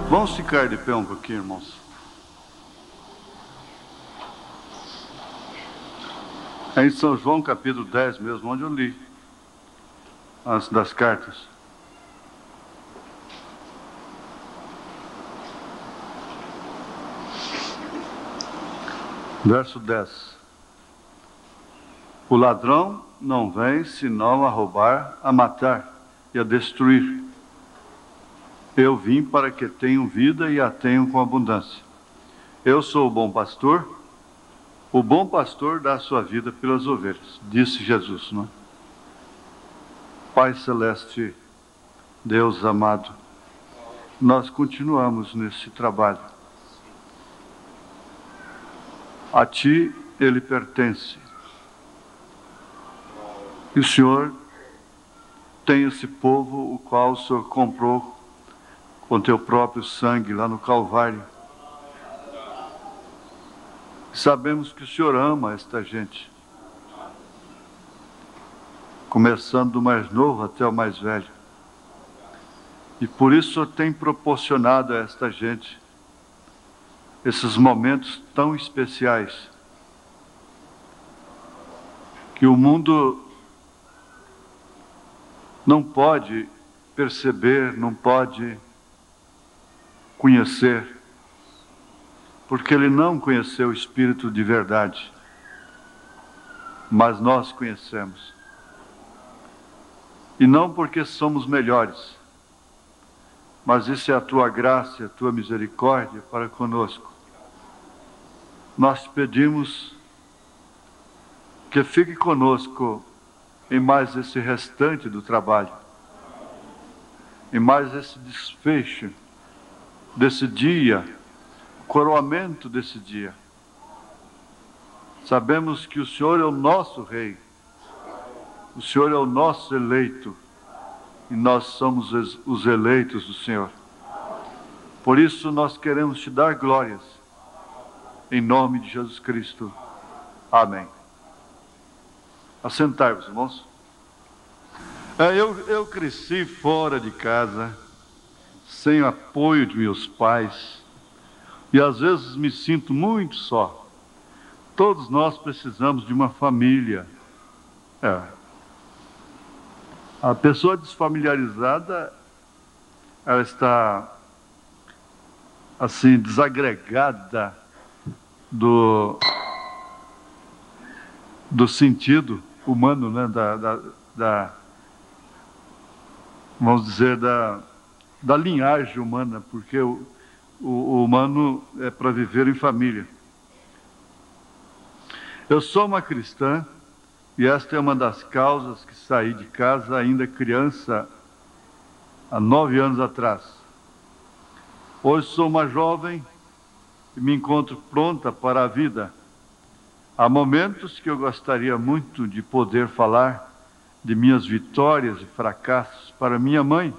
Vamos ficar de pé um pouquinho, irmãos. É em São João capítulo 10 mesmo, onde eu li, antes das cartas. Verso 10. O ladrão não vem senão a roubar, a matar e a destruir. Eu vim para que tenham vida e a tenham com abundância. Eu sou o bom pastor. O bom pastor dá a sua vida pelas ovelhas, disse Jesus, não é? Pai Celeste, Deus amado, nós continuamos nesse trabalho. A Ti ele pertence. E o Senhor tem esse povo, o qual o Senhor comprou com Teu próprio sangue lá no Calvário. Sabemos que o Senhor ama esta gente, começando do mais novo até o mais velho. E por isso o Senhor tem proporcionado a esta gente esses momentos tão especiais, que o mundo não pode perceber, não pode conhecer, porque ele não conheceu o Espírito de verdade, mas nós conhecemos. E não porque somos melhores, mas isso é a Tua graça e a Tua misericórdia para conosco. Nós te pedimos que fique conosco em mais esse restante do trabalho, em mais esse desfecho desse dia, coroamento desse dia. Sabemos que o Senhor é o nosso Rei, o Senhor é o nosso eleito, e nós somos os eleitos do Senhor. Por isso nós queremos Te dar glórias, em nome de Jesus Cristo. Amém. Assentai-vos, irmãos. Eu cresci fora de casa, sem o apoio de meus pais, e às vezes me sinto muito só. Todos nós precisamos de uma família. A pessoa desfamiliarizada, ela está assim, desagregada do sentido humano, né? Vamos dizer, da linhagem humana, porque o humano é para viver em família. Eu sou uma cristã, e esta é uma das causas que saí de casa ainda criança, há 9 anos atrás. Hoje sou uma jovem e me encontro pronta para a vida. Há momentos que eu gostaria muito de poder falar de minhas vitórias e fracassos para minha mãe.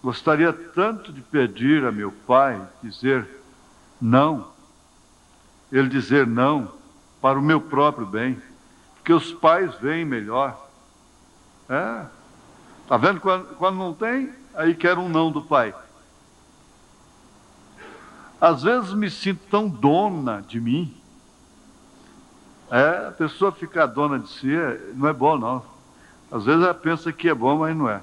Gostaria tanto de pedir a meu pai dizer não, ele dizer não para o meu próprio bem, porque os pais veem melhor. Está vendo? Quando não tem, aí quer um não do pai. Às vezes me sinto tão dona de mim. A pessoa ficar dona de si não é bom, não. Às vezes ela pensa que é bom, mas não é.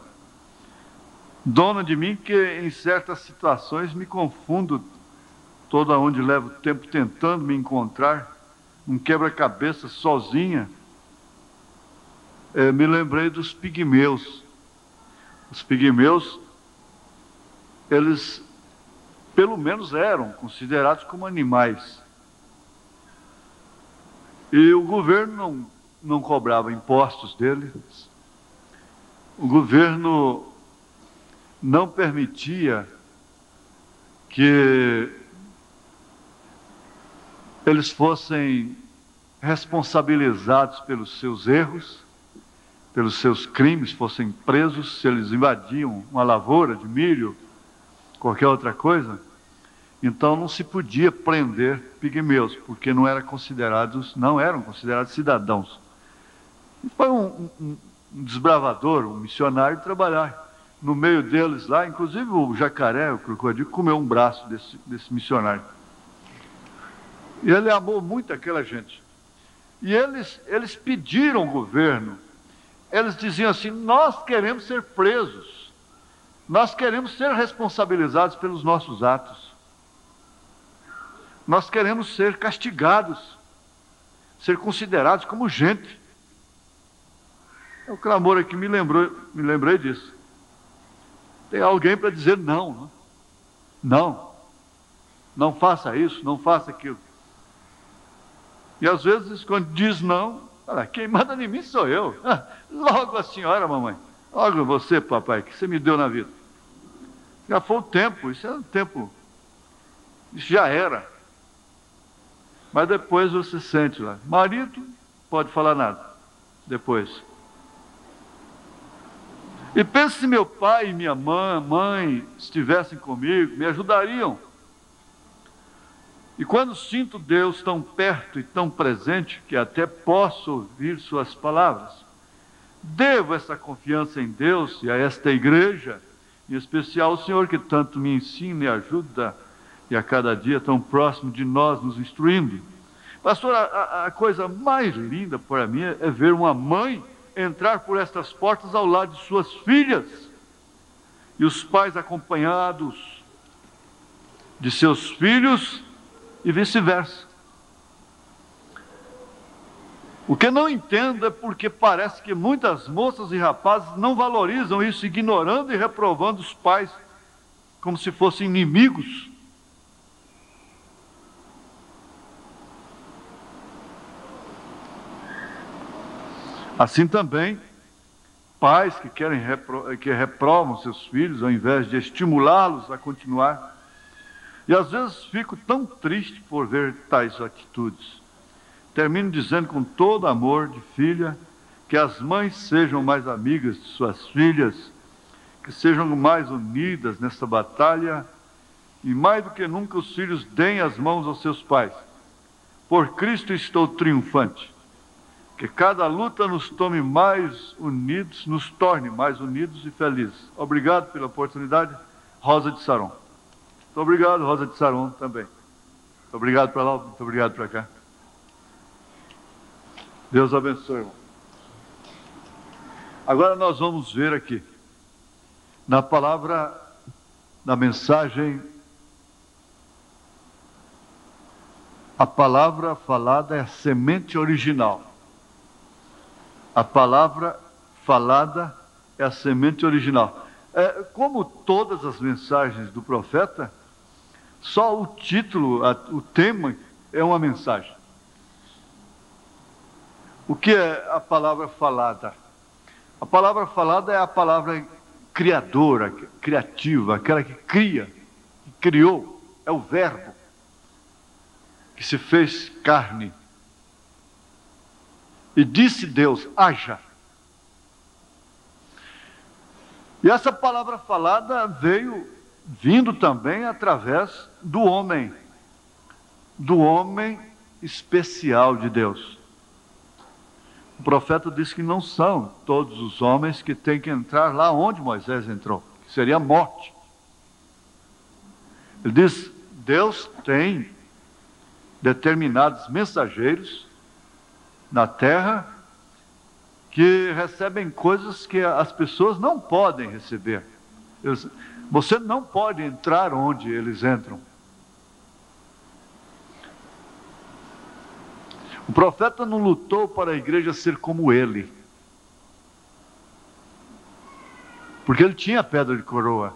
Dona de mim, que em certas situações me confundo, toda onde levo tempo tentando me encontrar, um quebra-cabeça sozinha. Me lembrei dos pigmeus. Os pigmeus, eles pelo menos eram considerados como animais. E o governo não cobrava impostos deles. O governo não permitia que eles fossem responsabilizados pelos seus erros, pelos seus crimes, fossem presos se eles invadiam uma lavoura de milho, qualquer outra coisa. Então não se podia prender pigmeus, porque não eram considerados cidadãos. E foi um desbravador, um missionário trabalhar no meio deles lá, inclusive o jacaré, o crocodilo, comeu um braço desse missionário. E ele amou muito aquela gente. E eles pediram ao governo, eles diziam assim: nós queremos ser presos, nós queremos ser responsabilizados pelos nossos atos, nós queremos ser castigados, ser considerados como gente. O clamor aqui me lembrei disso. Tem alguém para dizer não, não faça isso, não faça aquilo. E às vezes quando diz não, fala: quem manda em mim sou eu. Logo a senhora, mamãe, logo você, papai, que você me deu na vida. Já foi o tempo, isso é um tempo, isso já era. Mas depois você sente lá, marido pode falar nada, depois. E pensa se meu pai e minha mãe estivessem comigo, me ajudariam. E quando sinto Deus tão perto e tão presente, que até posso ouvir suas palavras, devo essa confiança em Deus e a esta igreja, em especial o Senhor que tanto me ensina e ajuda, e a cada dia tão próximo de nós, nos instruindo. Pastor, a coisa mais linda para mim é ver uma mãe entrar por estas portas ao lado de suas filhas, e os pais acompanhados de seus filhos, e vice-versa. O que não entendo é porque parece que muitas moças e rapazes não valorizam isso, ignorando e reprovando os pais como se fossem inimigos. Assim também, pais que reprovam seus filhos ao invés de estimulá-los a continuar. E às vezes fico tão triste por ver tais atitudes. Termino dizendo com todo amor de filha, que as mães sejam mais amigas de suas filhas, que sejam mais unidas nesta batalha, e mais do que nunca os filhos deem as mãos aos seus pais. Por Cristo estou triunfante. Que cada luta nos torne mais unidos e felizes. Obrigado pela oportunidade, Rosa de Saron. Muito obrigado, Rosa de Saron, também. Muito obrigado para lá, muito obrigado para cá. Deus abençoe, irmão. Agora nós vamos ver aqui, na palavra, na mensagem, a palavra falada é a semente original. A palavra falada é a semente original. Como todas as mensagens do profeta, só o título, o tema é uma mensagem. O que é a palavra falada? A palavra falada é a palavra criadora, criativa, aquela que cria, que criou, é o verbo que se fez carne. E disse Deus: haja. E essa palavra falada vindo também através do homem especial de Deus. O profeta disse que não são todos os homens que têm que entrar lá onde Moisés entrou, que seria a morte. Ele diz: Deus tem determinados mensageiros na terra que recebem coisas que as pessoas não podem receber. Você não pode entrar onde eles entram. O profeta não lutou para a igreja ser como ele, porque ele tinha a pedra de coroa.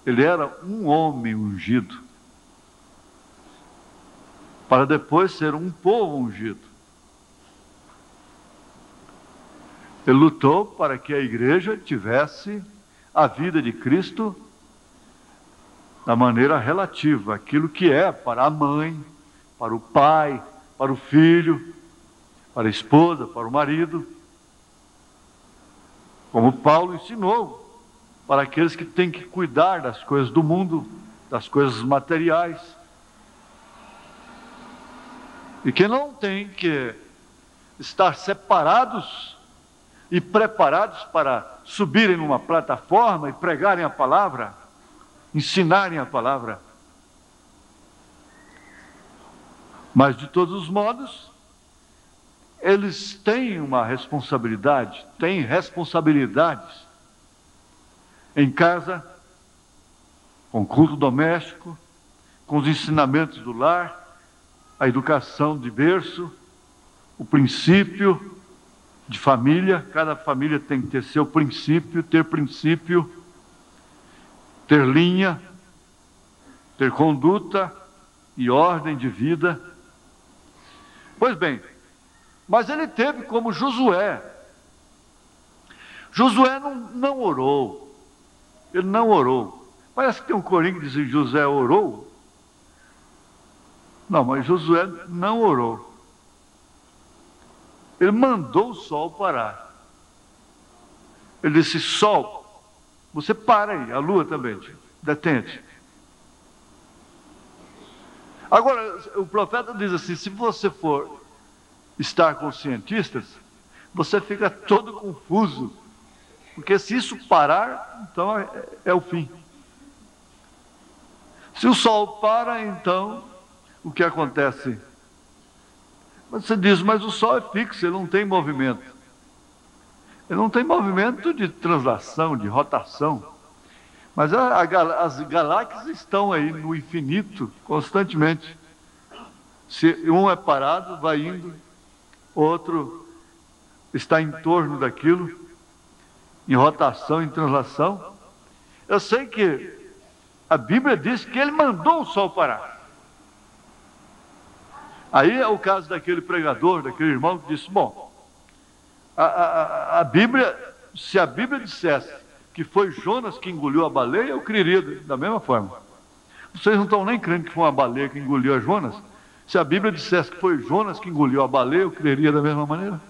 Ele era um homem ungido, para depois ser um povo ungido. Ele lutou para que a igreja tivesse a vida de Cristo da maneira relativa, aquilo que é para a mãe, para o pai, para o filho, para a esposa, para o marido. Como Paulo ensinou, para aqueles que têm que cuidar das coisas do mundo, das coisas materiais, e que não têm que estar separados e preparados para subirem numa plataforma e pregarem a palavra, ensinarem a palavra. Mas, de todos os modos, eles têm uma responsabilidade, têm responsabilidades em casa, com o culto doméstico, com os ensinamentos do lar, a educação de berço, o princípio de família. Cada família tem que ter seu princípio, ter linha, ter conduta e ordem de vida. Pois bem, mas ele teve como Josué. Josué não orou. Ele não orou. Parece que tem um corinho que diz que Josué orou. Não, mas Josué não orou. Ele mandou o sol parar. Ele disse: sol, você para aí, a lua também, detente. Agora, o profeta diz assim: se você for estar com os cientistas, você fica todo confuso, porque se isso parar, então é o fim. Se o sol para, então, o que acontece? Você diz: mas o sol é fixo, ele não tem movimento. Ele não tem movimento de translação, de rotação. Mas as galáxias estão aí no infinito, constantemente. Se um é parado, vai indo, outro está em torno daquilo, em rotação, em translação. Eu sei que a Bíblia diz que ele mandou o sol parar. Aí é o caso daquele pregador, daquele irmão que disse: bom, a Bíblia, se a Bíblia dissesse que foi Jonas que engoliu a baleia, eu creria da mesma forma. Vocês não estão nem crendo que foi uma baleia que engoliu a Jonas? Se a Bíblia dissesse que foi Jonas que engoliu a baleia, eu creria da mesma maneira.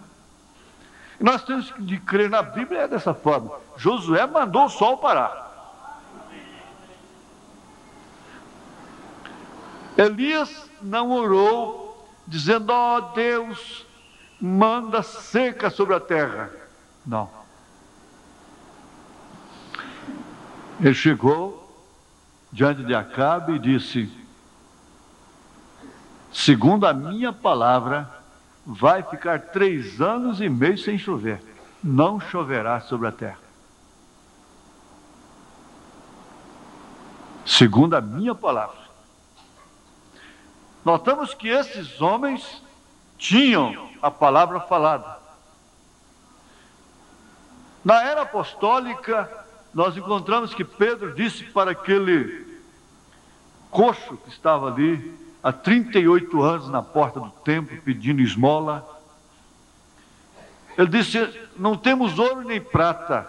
E nós temos de crer na Bíblia dessa forma. Josué mandou o sol parar. Elias não orou dizendo: ó Deus, manda seca sobre a terra. Não. Ele chegou diante de Acabe e disse: segundo a minha palavra, vai ficar 3 anos e meio sem chover. Não choverá sobre a terra. Segundo a minha palavra. Notamos que esses homens tinham a palavra falada. Na era apostólica, nós encontramos que Pedro disse para aquele coxo que estava ali há 38 anos na porta do templo pedindo esmola, ele disse: não temos ouro nem prata,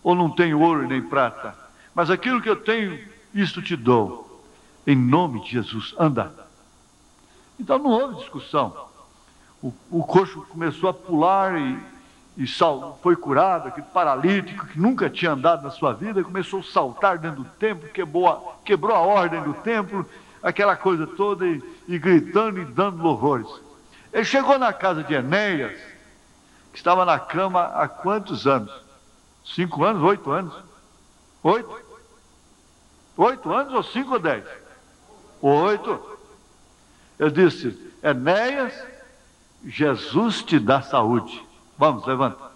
ou não tenho ouro nem prata, mas aquilo que eu tenho, isto te dou, em nome de Jesus, anda. Então não houve discussão. O coxo começou a pular e foi curado. Aquele paralítico que nunca tinha andado na sua vida começou a saltar dentro do templo, quebrou a ordem do templo, aquela coisa toda, e gritando e dando louvores. Ele chegou na casa de Enéas, que estava na cama há quantos anos? 5 anos? 8 anos? 8? 8 anos ou 5 ou 10? 8. Eu disse: Enéas, Jesus te dá saúde. Vamos, levanta.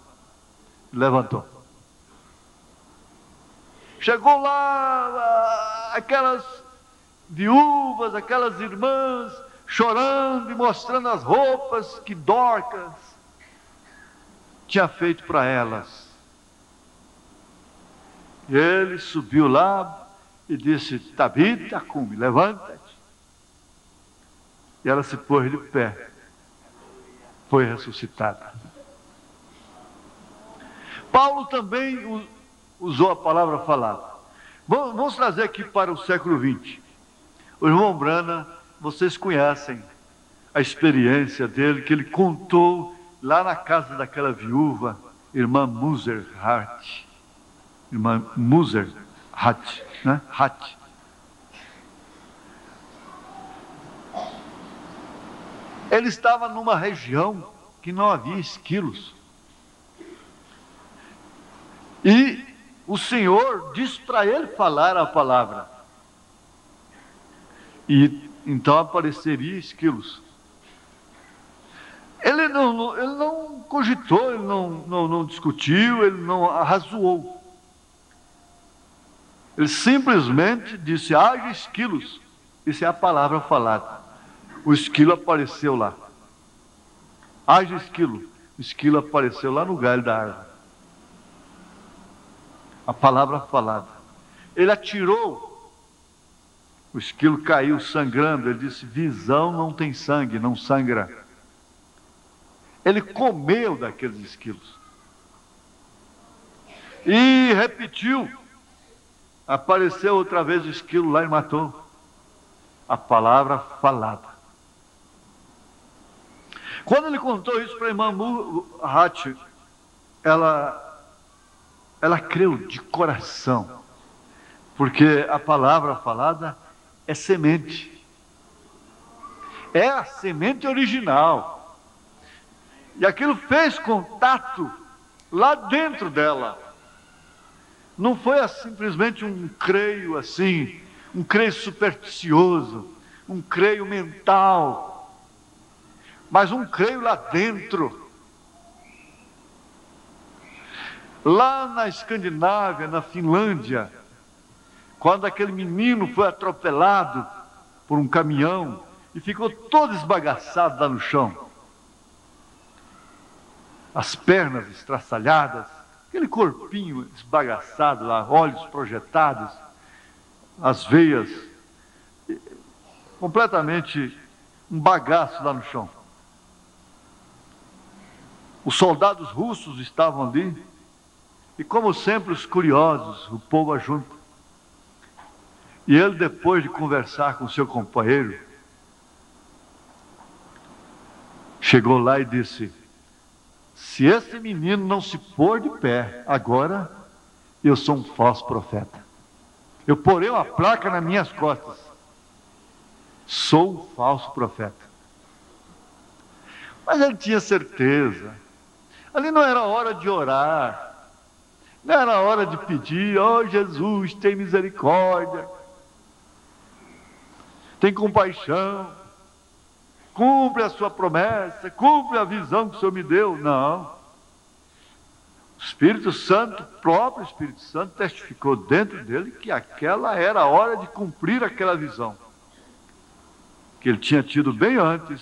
Levantou. Chegou lá aquelas viúvas, aquelas irmãs, chorando e mostrando as roupas que Dorcas tinha feito para elas. Ele subiu lá e disse: Tabita, cume, levanta-te. E ela se pôs de pé, foi ressuscitada. Paulo também usou a palavra falada. Vamos trazer aqui para o século XX. O irmão Brana, vocês conhecem a experiência dele, que ele contou lá na casa daquela viúva, irmã Muserhat. Irmã Muserhat, né? Hat. Ele estava numa região que não havia esquilos. E o Senhor disse para ele falar a palavra. E então apareceria esquilos. Ele não cogitou, ele não discutiu, ele não arrazoou. Ele simplesmente disse: haja esquilos. Isso é a palavra falada. O esquilo apareceu lá. Haja esquilo. O esquilo apareceu lá no galho da árvore. A palavra falada. Ele atirou. O esquilo caiu sangrando. Ele disse: visão não tem sangue, não sangra. Ele comeu daqueles esquilos. E repetiu. Apareceu outra vez o esquilo lá e matou. A palavra falada. Quando ele contou isso para a irmã Muhat, ela creu de coração, porque a palavra falada é semente. É a semente original. E aquilo fez contato lá dentro dela. Não foi simplesmente um creio assim, um creio supersticioso, um creio mental, mas um creio lá dentro. Lá na Escandinávia, na Finlândia, quando aquele menino foi atropelado por um caminhão e ficou todo esbagaçado lá no chão, as pernas estraçalhadas, aquele corpinho esbagaçado lá, olhos projetados, as veias, completamente um bagaço lá no chão. Os soldados russos estavam ali, e como sempre os curiosos, o povo ajunta. E ele, depois de conversar com seu companheiro, chegou lá e disse: se esse menino não se pôr de pé agora, eu sou um falso profeta. Eu porei uma placa nas minhas costas: sou um falso profeta. Mas ele tinha certeza. Ali não era hora de orar, não era hora de pedir: oh Jesus, tem misericórdia, tem compaixão, cumpre a sua promessa, cumpre a visão que o Senhor me deu. Não. O Espírito Santo, o próprio Espírito Santo, testificou dentro dele que aquela era a hora de cumprir aquela visão que ele tinha tido bem antes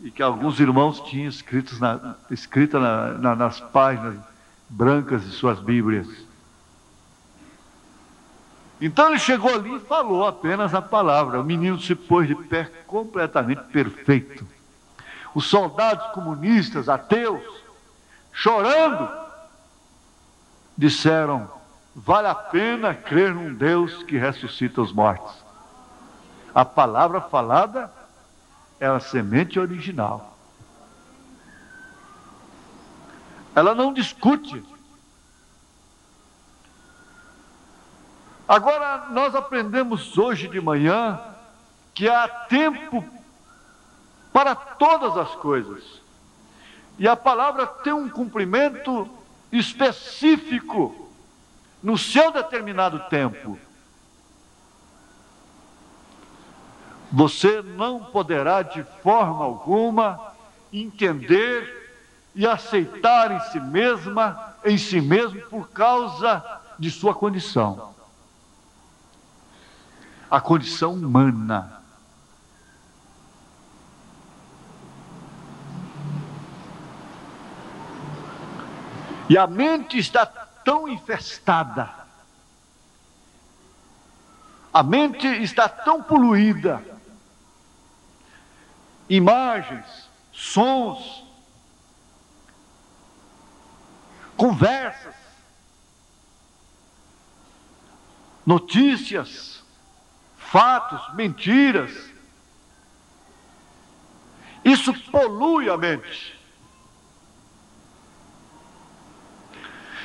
e que alguns irmãos tinham escrita nas páginas brancas de suas Bíblias. Então ele chegou ali e falou apenas a palavra. O menino se pôs de pé completamente perfeito. Os soldados comunistas, ateus, chorando, disseram: vale a pena crer num Deus que ressuscita os mortos. A palavra falada é a semente original. Ela não discute. Agora, nós aprendemos hoje de manhã que há tempo para todas as coisas. E a palavra tem um cumprimento específico no seu determinado tempo. Você não poderá de forma alguma entender e aceitar em si mesmo por causa de sua condição. A condição humana. E a mente está tão infestada, a mente está tão poluída, imagens, sons, conversas, notícias, fatos, mentiras. Isso polui a mente.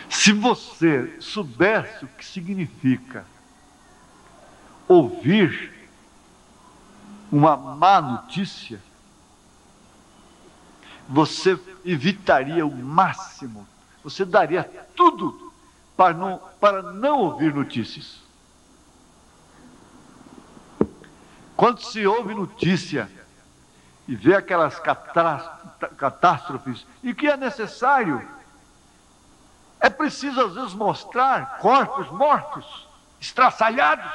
Se você soubesse o que significa ouvir uma má notícia, você evitaria o máximo você daria tudo para não ouvir notícias. Quando se ouve notícia e vê aquelas catástrofes, e que é necessário, é preciso às vezes mostrar corpos mortos, estraçalhados.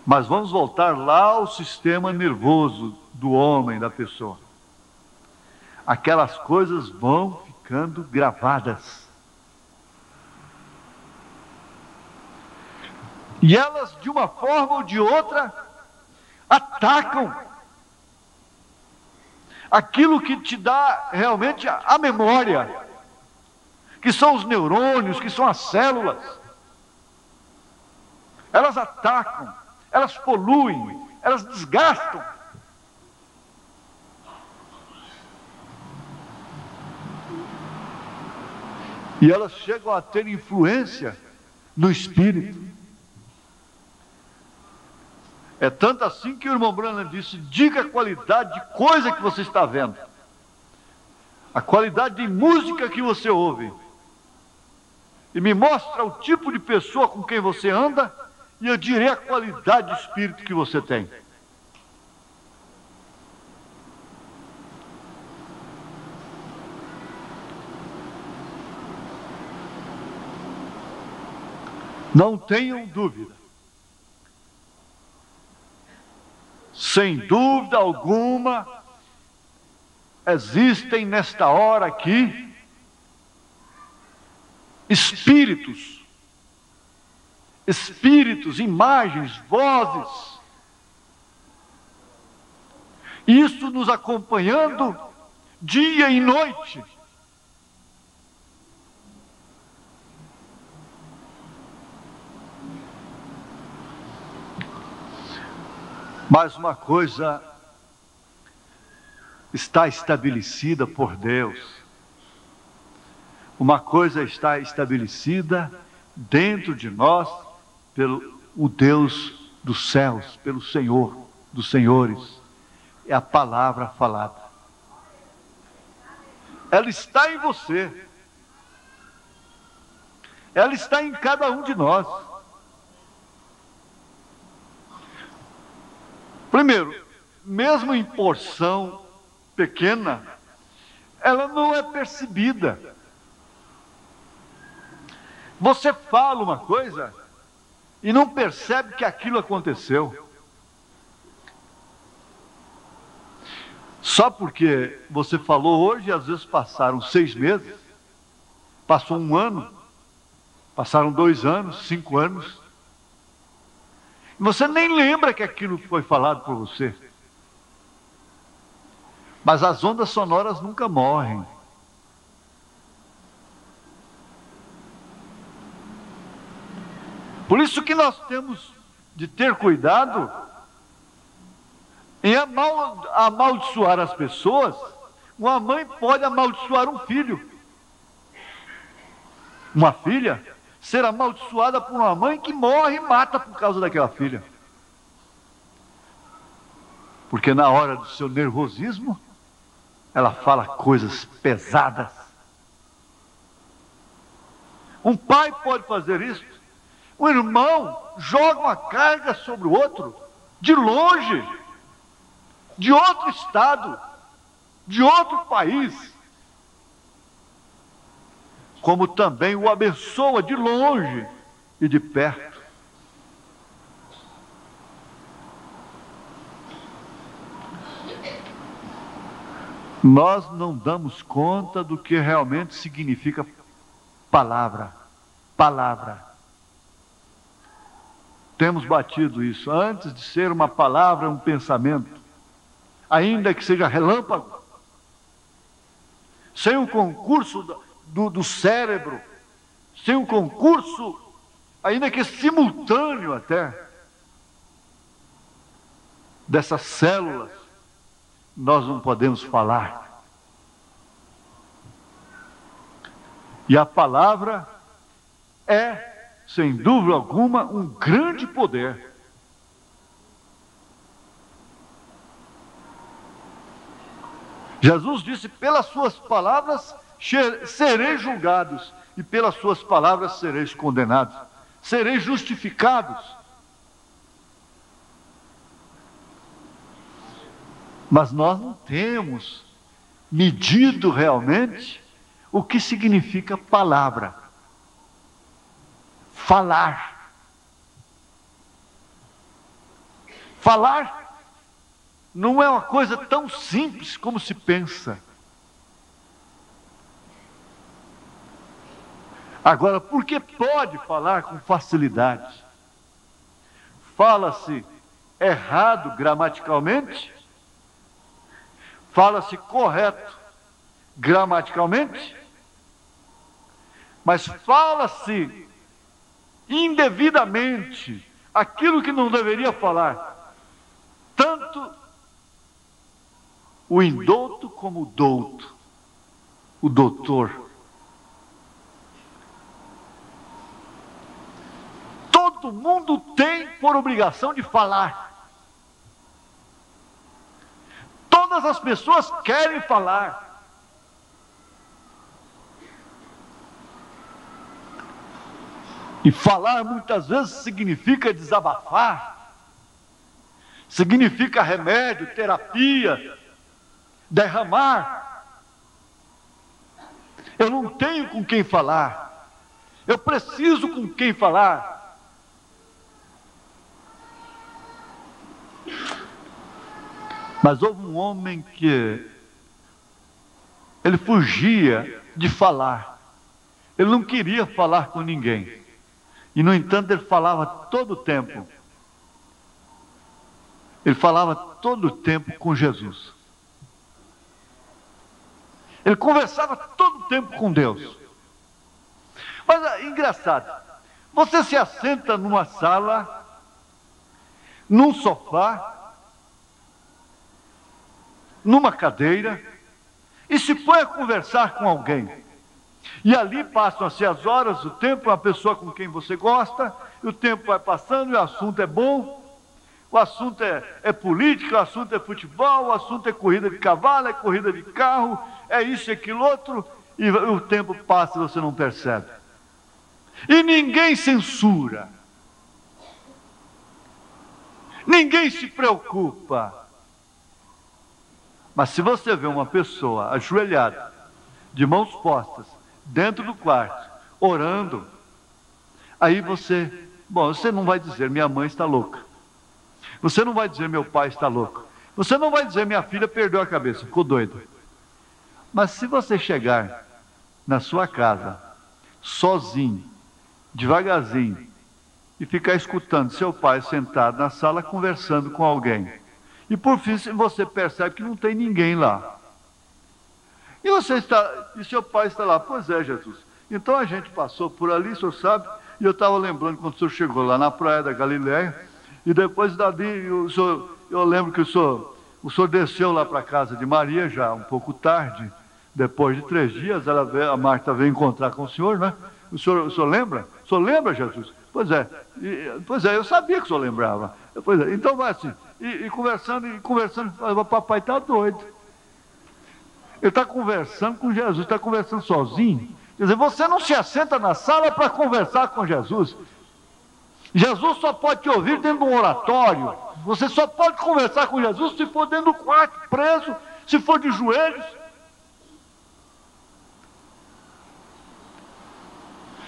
Mas vamos voltar lá ao sistema nervoso do homem, da pessoa. Aquelas coisas vão ficando gravadas. E elas, de uma forma ou de outra, atacam aquilo que te dá realmente a memória, que são os neurônios, que são as células. Elas atacam, elas poluem, elas desgastam. E elas chegam a ter influência no espírito. É tanto assim que o irmão Branham disse: diga a qualidade de coisa que você está vendo, a qualidade de música que você ouve, e me mostra o tipo de pessoa com quem você anda, e eu direi a qualidade de espírito que você tem. Não tenham dúvida. Sem dúvida alguma, existem nesta hora aqui espíritos, imagens, vozes, isso nos acompanhando dia e noite. Mas uma coisa está estabelecida por Deus. Uma coisa está estabelecida dentro de nós pelo o Deus dos céus, pelo Senhor dos senhores. É a palavra falada. Ela está em você. Ela está em cada um de nós. Primeiro, mesmo em porção pequena, ela não é percebida. Você fala uma coisa e não percebe que aquilo aconteceu. Só porque você falou hoje, às vezes passaram 6 meses, passou 1 ano, passaram 2 anos, 5 anos. Você nem lembra que aquilo foi falado por você. Mas as ondas sonoras nunca morrem. Por isso que nós temos de ter cuidado em amaldiçoar as pessoas. Uma mãe pode amaldiçoar um filho. Uma filha ser amaldiçoada por uma mãe que morre e mata por causa daquela filha. Porque na hora do seu nervosismo, ela fala coisas pesadas. Um pai pode fazer isso. Um irmão joga uma carga sobre o outro, de longe, de outro estado, de outro país. Como também o abençoa de longe e de perto. Nós não damos conta do que realmente significa palavra. Palavra. Temos batido isso. Antes de ser uma palavra, um pensamento, ainda que seja relâmpago, sem o concurso do cérebro, sem um concurso, ainda que simultâneo até, dessas células, nós não podemos falar. E a palavra é, sem dúvida alguma, um grande poder. Jesus disse: pelas suas palavras sereis julgados, e pelas suas palavras sereis condenados, sereis justificados. Mas nós não temos medido realmente o que significa palavra. Falar. Falar não é uma coisa tão simples como se pensa. Agora, por que pode falar com facilidade? Fala-se errado gramaticalmente? Fala-se correto gramaticalmente? Mas fala-se indevidamente aquilo que não deveria falar. Tanto o indouto como o douto, o doutor. Todo mundo tem por obrigação de falar. Todas as pessoas querem falar. E falar muitas vezes significa desabafar, significa remédio, terapia, derramar. Eu não tenho com quem falar, eu preciso com quem falar. Mas houve um homem que ele fugia de falar. Ele não queria falar com ninguém. E no entanto ele falava todo o tempo. Ele falava todo o tempo com Jesus. Ele conversava todo o tempo com Deus. Mas é engraçado. Você se assenta numa sala, num sofá, numa cadeira, e se põe a conversar com alguém. E ali passam-se as horas, o tempo, a pessoa com quem você gosta, e o tempo vai passando, e o assunto é bom, o assunto é política, o assunto é futebol, o assunto é corrida de cavalo, é corrida de carro, é isso e aquilo outro, e o tempo passa e você não percebe. E ninguém censura, ninguém se preocupa. Mas se você vê uma pessoa ajoelhada, de mãos postas, dentro do quarto, orando, aí você não vai dizer minha mãe está louca, você não vai dizer meu pai está louco, você não vai dizer minha filha perdeu a cabeça, ficou doida. Mas se você chegar na sua casa, sozinho, devagarzinho, e ficar escutando seu pai sentado na sala conversando com alguém, e por fim você percebe que não tem ninguém lá. E seu pai está lá. Pois é, Jesus. Então a gente passou por ali, o senhor sabe, e eu estava lembrando quando o senhor chegou lá na praia da Galileia, e depois dali, eu lembro que o senhor desceu lá para a casa de Maria, já um pouco tarde, depois de 3 dias, a Marta veio encontrar com o senhor, né? O senhor lembra? O senhor lembra, Jesus? Pois é, eu sabia que o senhor lembrava. Pois é, então vai assim. E conversando, o papai está doido. Ele está conversando com Jesus, está conversando sozinho. Quer dizer, você não se assenta na sala para conversar com Jesus. Jesus só pode te ouvir dentro de um oratório. Você só pode conversar com Jesus se for dentro do quarto, preso, se for de joelhos.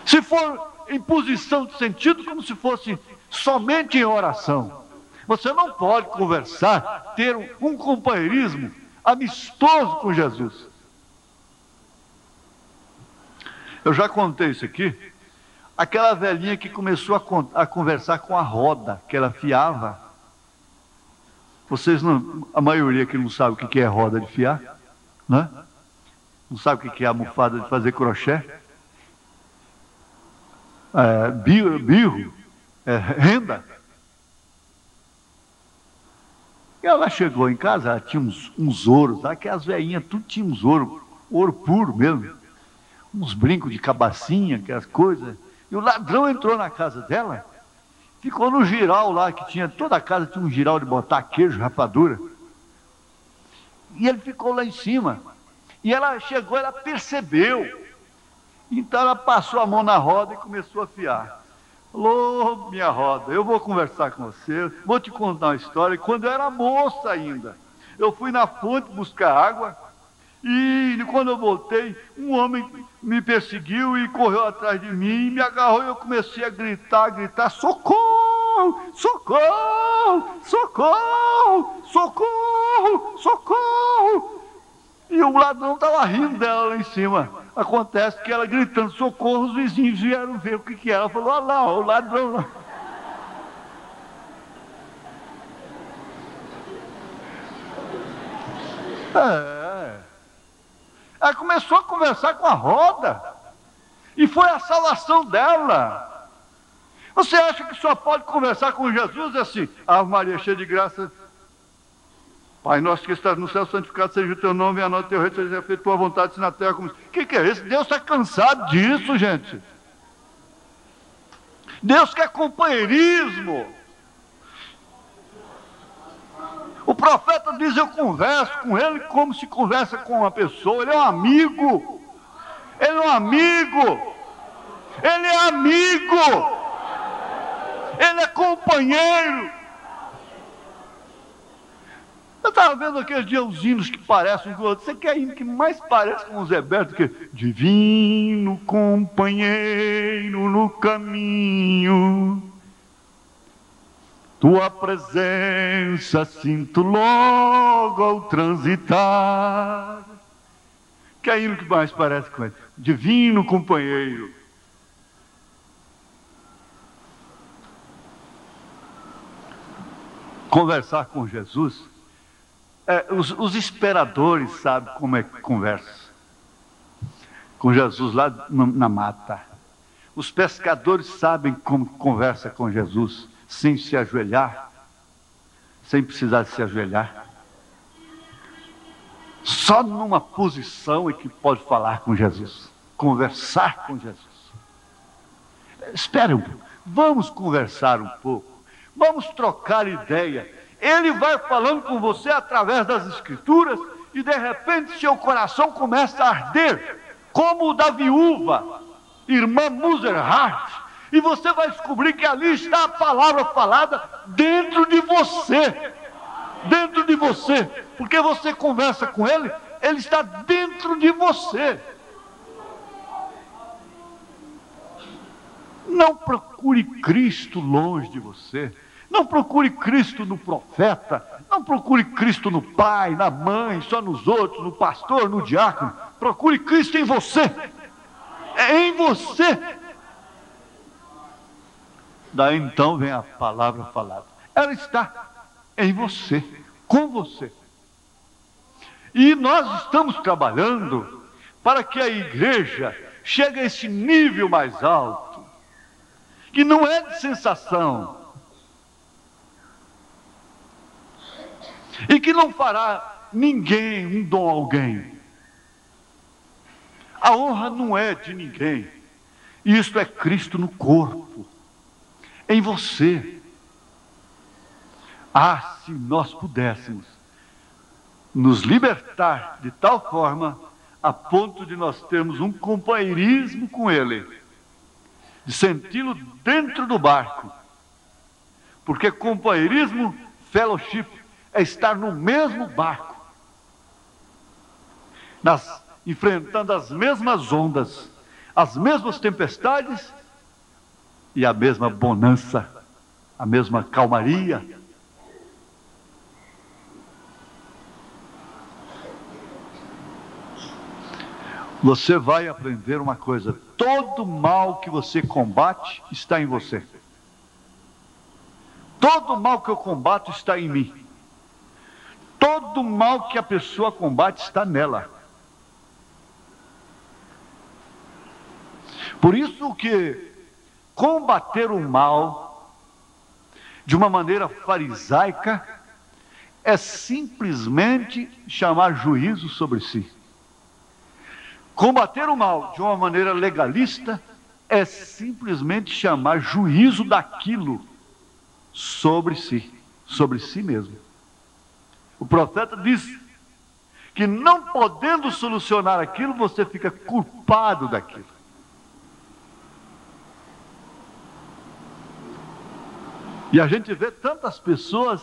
Se for em posição de sentido, como se fosse somente em oração. Você não pode conversar, ter um companheirismo amistoso com Jesus. Eu já contei isso aqui. Aquela velhinha que começou a conversar com a roda que ela fiava. Vocês não, a maioria que não sabe o que é roda de fiar, né? Não sabe o que é almofada de fazer crochê, birro, renda. E ela chegou em casa, ela tinha uns ouros, que as velhinhas tudo tinha uns ouro puro mesmo, uns brincos de cabacinha, aquelas coisas. E o ladrão entrou na casa dela, ficou no giral lá, que tinha, toda a casa tinha um giral de botar queijo, rapadura. E ele ficou lá em cima. E ela chegou, ela percebeu. Então ela passou a mão na roda e começou a afiar. Falou: minha roda, eu vou conversar com você, vou te contar uma história. Quando eu era moça ainda, eu fui na fonte buscar água, e quando eu voltei, um homem me perseguiu e correu atrás de mim, me agarrou, e eu comecei a gritar: socorro, socorro, socorro, socorro, socorro. E o ladrão estava rindo dela lá em cima. Acontece que ela gritando socorro, os vizinhos vieram ver o que era. Ela falou: olha lá, o ladrão lá. Ela começou a conversar com a roda. E foi a salvação dela. Você acha que só pode conversar com Jesus assim? Ave Maria, cheia de graça. Pai nosso que estás no céu, santificado seja o teu nome, venha a nós o teu reino, seja feita a tua vontade, assim na terra como... O que é isso? Deus está cansado disso, gente. Deus quer companheirismo. O profeta diz: eu converso com ele como se conversa com uma pessoa. Ele é um amigo. Ele é um amigo. Ele é amigo. Ele é companheiro. Eu estava vendo aqueles dias os hinos que parecem um com o outro. Você quer hino que mais parece com o Zé Berto que divino companheiro no caminho, tua presença sinto logo ao transitar. Que hino que mais parece com ele? Divino companheiro. Conversar com Jesus. Os esperadores sabem como é que conversa com Jesus lá na mata. Os pescadores sabem como conversa com Jesus, sem se ajoelhar, sem precisar se ajoelhar. Só numa posição é que pode falar com Jesus, conversar com Jesus. Espera um pouco, vamos conversar um pouco, vamos trocar ideia. Ele vai falando com você através das Escrituras, e de repente seu coração começa a arder, como o da viúva, irmã Muserhardt, e você vai descobrir que ali está a palavra falada dentro de você. Dentro de você, porque você conversa com ele, ele está dentro de você. Não procure Cristo longe de você. Não procure Cristo no profeta, não procure Cristo no pai, na mãe, só nos outros, no pastor, no diácono. Procure Cristo em você. É em você. Daí então vem a palavra falada. Ela está em você, com você. E nós estamos trabalhando para que a igreja chegue a esse nível mais alto, que não é de sensação, e que não fará ninguém um dom a alguém. A honra não é de ninguém. Isto é Cristo no corpo, em você. Ah, se nós pudéssemos nos libertar de tal forma, a ponto de nós termos um companheirismo com Ele, de senti-lo dentro do barco. Porque companheirismo, fellowship, é estar no mesmo barco, enfrentando as mesmas ondas, as mesmas tempestades e a mesma bonança, a mesma calmaria. Você vai aprender uma coisa: todo mal que você combate está em você. Todo mal que eu combato está em mim. Todo mal que a pessoa combate está nela. Por isso que combater o mal de uma maneira farisaica é simplesmente chamar juízo sobre si. Combater o mal de uma maneira legalista é simplesmente chamar juízo daquilo sobre si mesmo. O profeta diz que não podendo solucionar aquilo, você fica culpado daquilo. E a gente vê tantas pessoas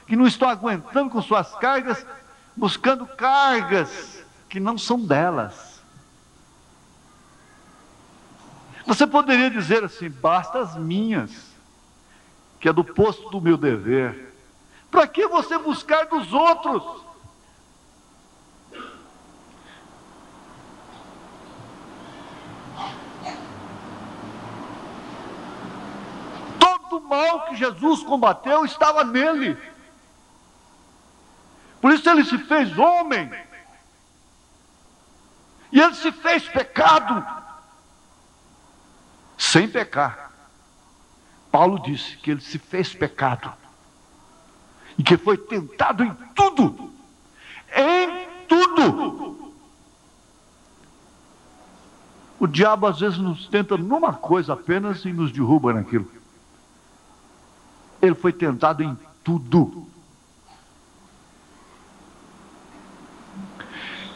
que não estão aguentando com suas cargas, buscando cargas que não são delas. Você poderia dizer assim: basta as minhas, que é do posto do meu dever. Para que você buscar dos outros? Todo o mal que Jesus combateu estava nele. Por isso ele se fez homem. E ele se fez pecado sem pecar. Paulo disse que ele se fez pecado e que foi tentado em tudo. Em tudo. O diabo às vezes nos tenta numa coisa apenas e nos derruba naquilo. Ele foi tentado em tudo.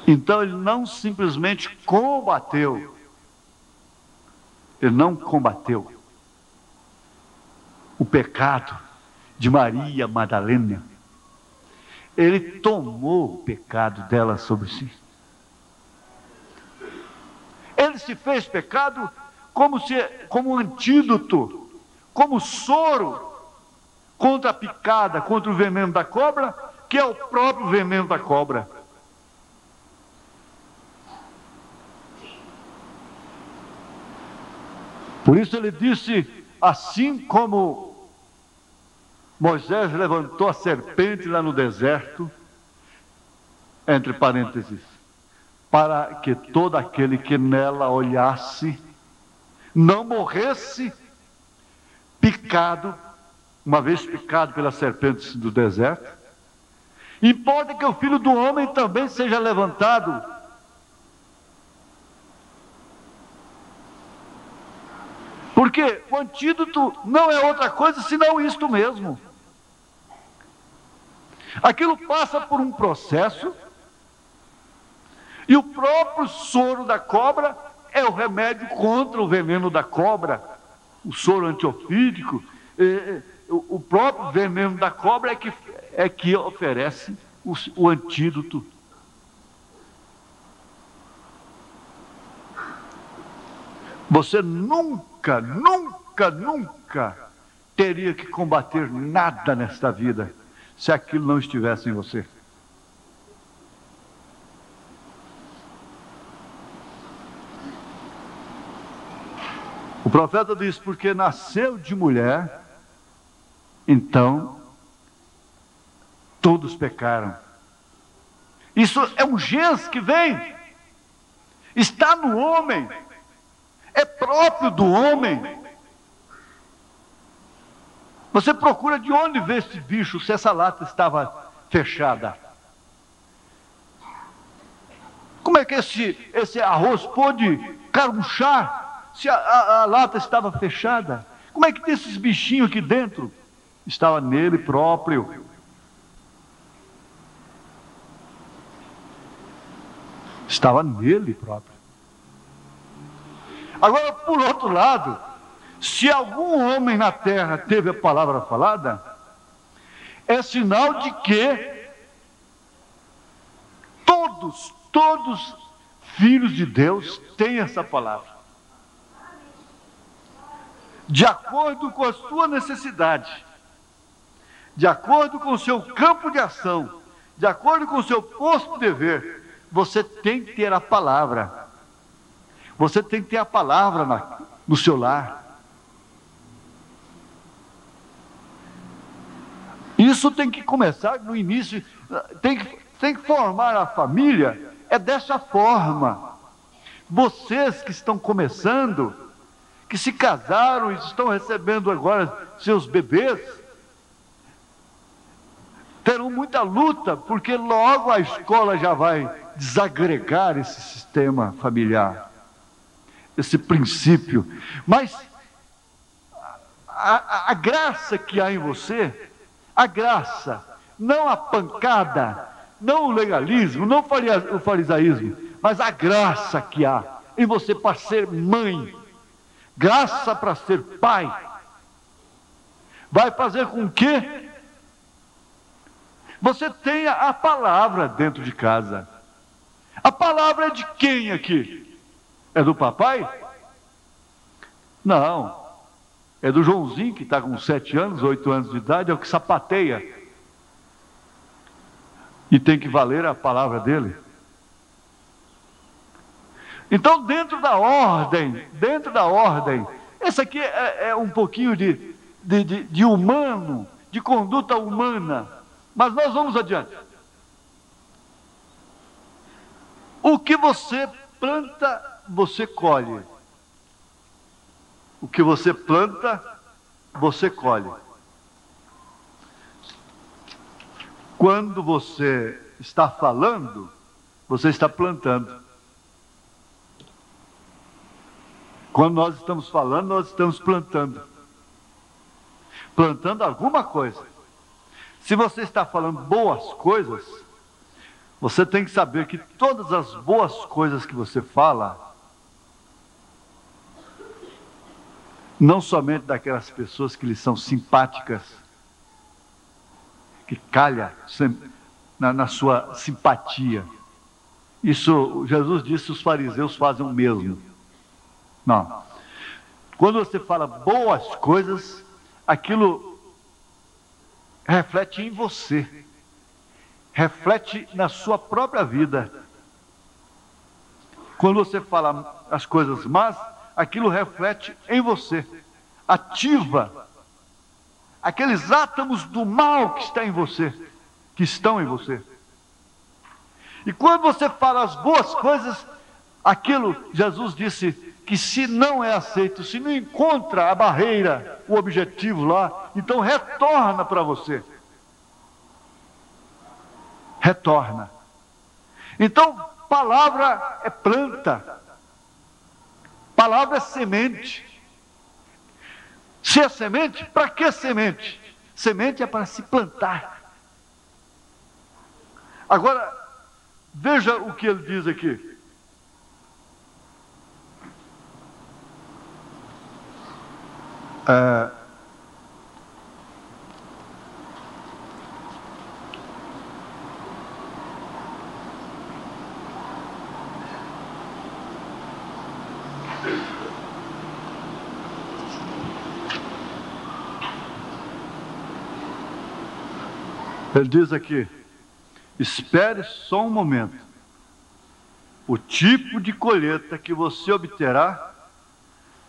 Então ele não simplesmente combateu. Ele não combateu o pecado de Maria Madalena. Ele tomou o pecado dela sobre si. Ele se fez pecado como um antídoto, como soro contra a picada, contra o veneno da cobra, que é o próprio veneno da cobra. Por isso ele disse: assim como Moisés levantou a serpente lá no deserto, entre parênteses, para que todo aquele que nela olhasse não morresse picado, uma vez picado pelas serpentes do deserto, importa que o Filho do Homem também seja levantado. Porque o antídoto não é outra coisa senão isto mesmo. Aquilo passa por um processo, e o próprio soro da cobra é o remédio contra o veneno da cobra. O soro antiofídico, o próprio veneno da cobra é que oferece o antídoto. Você nunca teria que combater nada nesta vida se aquilo não estivesse em você. O profeta diz: porque nasceu de mulher, então todos pecaram. Isso é um gens que vem, está no homem, é próprio do homem. Você procura de onde ver esse bicho, se essa lata estava fechada. Como é que esse arroz pôde carunchar se a lata estava fechada? Como é que tem esses bichinhos aqui dentro? Estava nele próprio. Estava nele próprio. Agora, por outro lado, se algum homem na terra teve a palavra falada, é sinal de que todos filhos de Deus têm essa palavra. De acordo com a sua necessidade, de acordo com o seu campo de ação, de acordo com o seu posto de dever, você tem que ter a palavra. Você tem que ter a palavra no seu lar. Isso tem que começar no início, tem que formar a família, é dessa forma. Vocês que estão começando, que se casaram e estão recebendo agora seus bebês, terão muita luta, porque logo a escola já vai desagregar esse sistema familiar, esse princípio. Mas a graça que há em você, a graça, não a pancada, não o legalismo, não o farisaísmo, mas a graça que há em você para ser mãe, graça para ser pai, vai fazer com que você tenha a palavra dentro de casa. A palavra é de quem aqui? É do papai? Não. É do Joãozinho, que está com 7 anos, 8 anos de idade, é o que sapateia. E tem que valer a palavra dele. Então, dentro da ordem, esse aqui é um pouquinho de humano, de conduta humana. Mas nós vamos adiante. O que você planta, você colhe. O que você planta, você colhe. Quando você está falando, você está plantando. Quando nós estamos falando, nós estamos plantando. Plantando alguma coisa. Se você está falando boas coisas, você tem que saber que todas as boas coisas que você fala, não somente daquelas pessoas que lhe são simpáticas, que calha na sua simpatia. Isso, Jesus disse, os fariseus fazem o mesmo. Não. Quando você fala boas coisas, aquilo reflete em você, reflete na sua própria vida. Quando você fala as coisas más, aquilo reflete em você, ativa aqueles átomos do mal que está em você, que estão em você. E quando você fala as boas coisas, aquilo, Jesus disse que se não é aceito, se não encontra a barreira, o objetivo lá, então retorna para você. Retorna. Então, palavra é planta. Palavra é semente. Se é semente, para que semente? Semente é para se plantar. Agora, veja o que ele diz aqui. Ele diz aqui: espere só um momento. O tipo de colheita que você obterá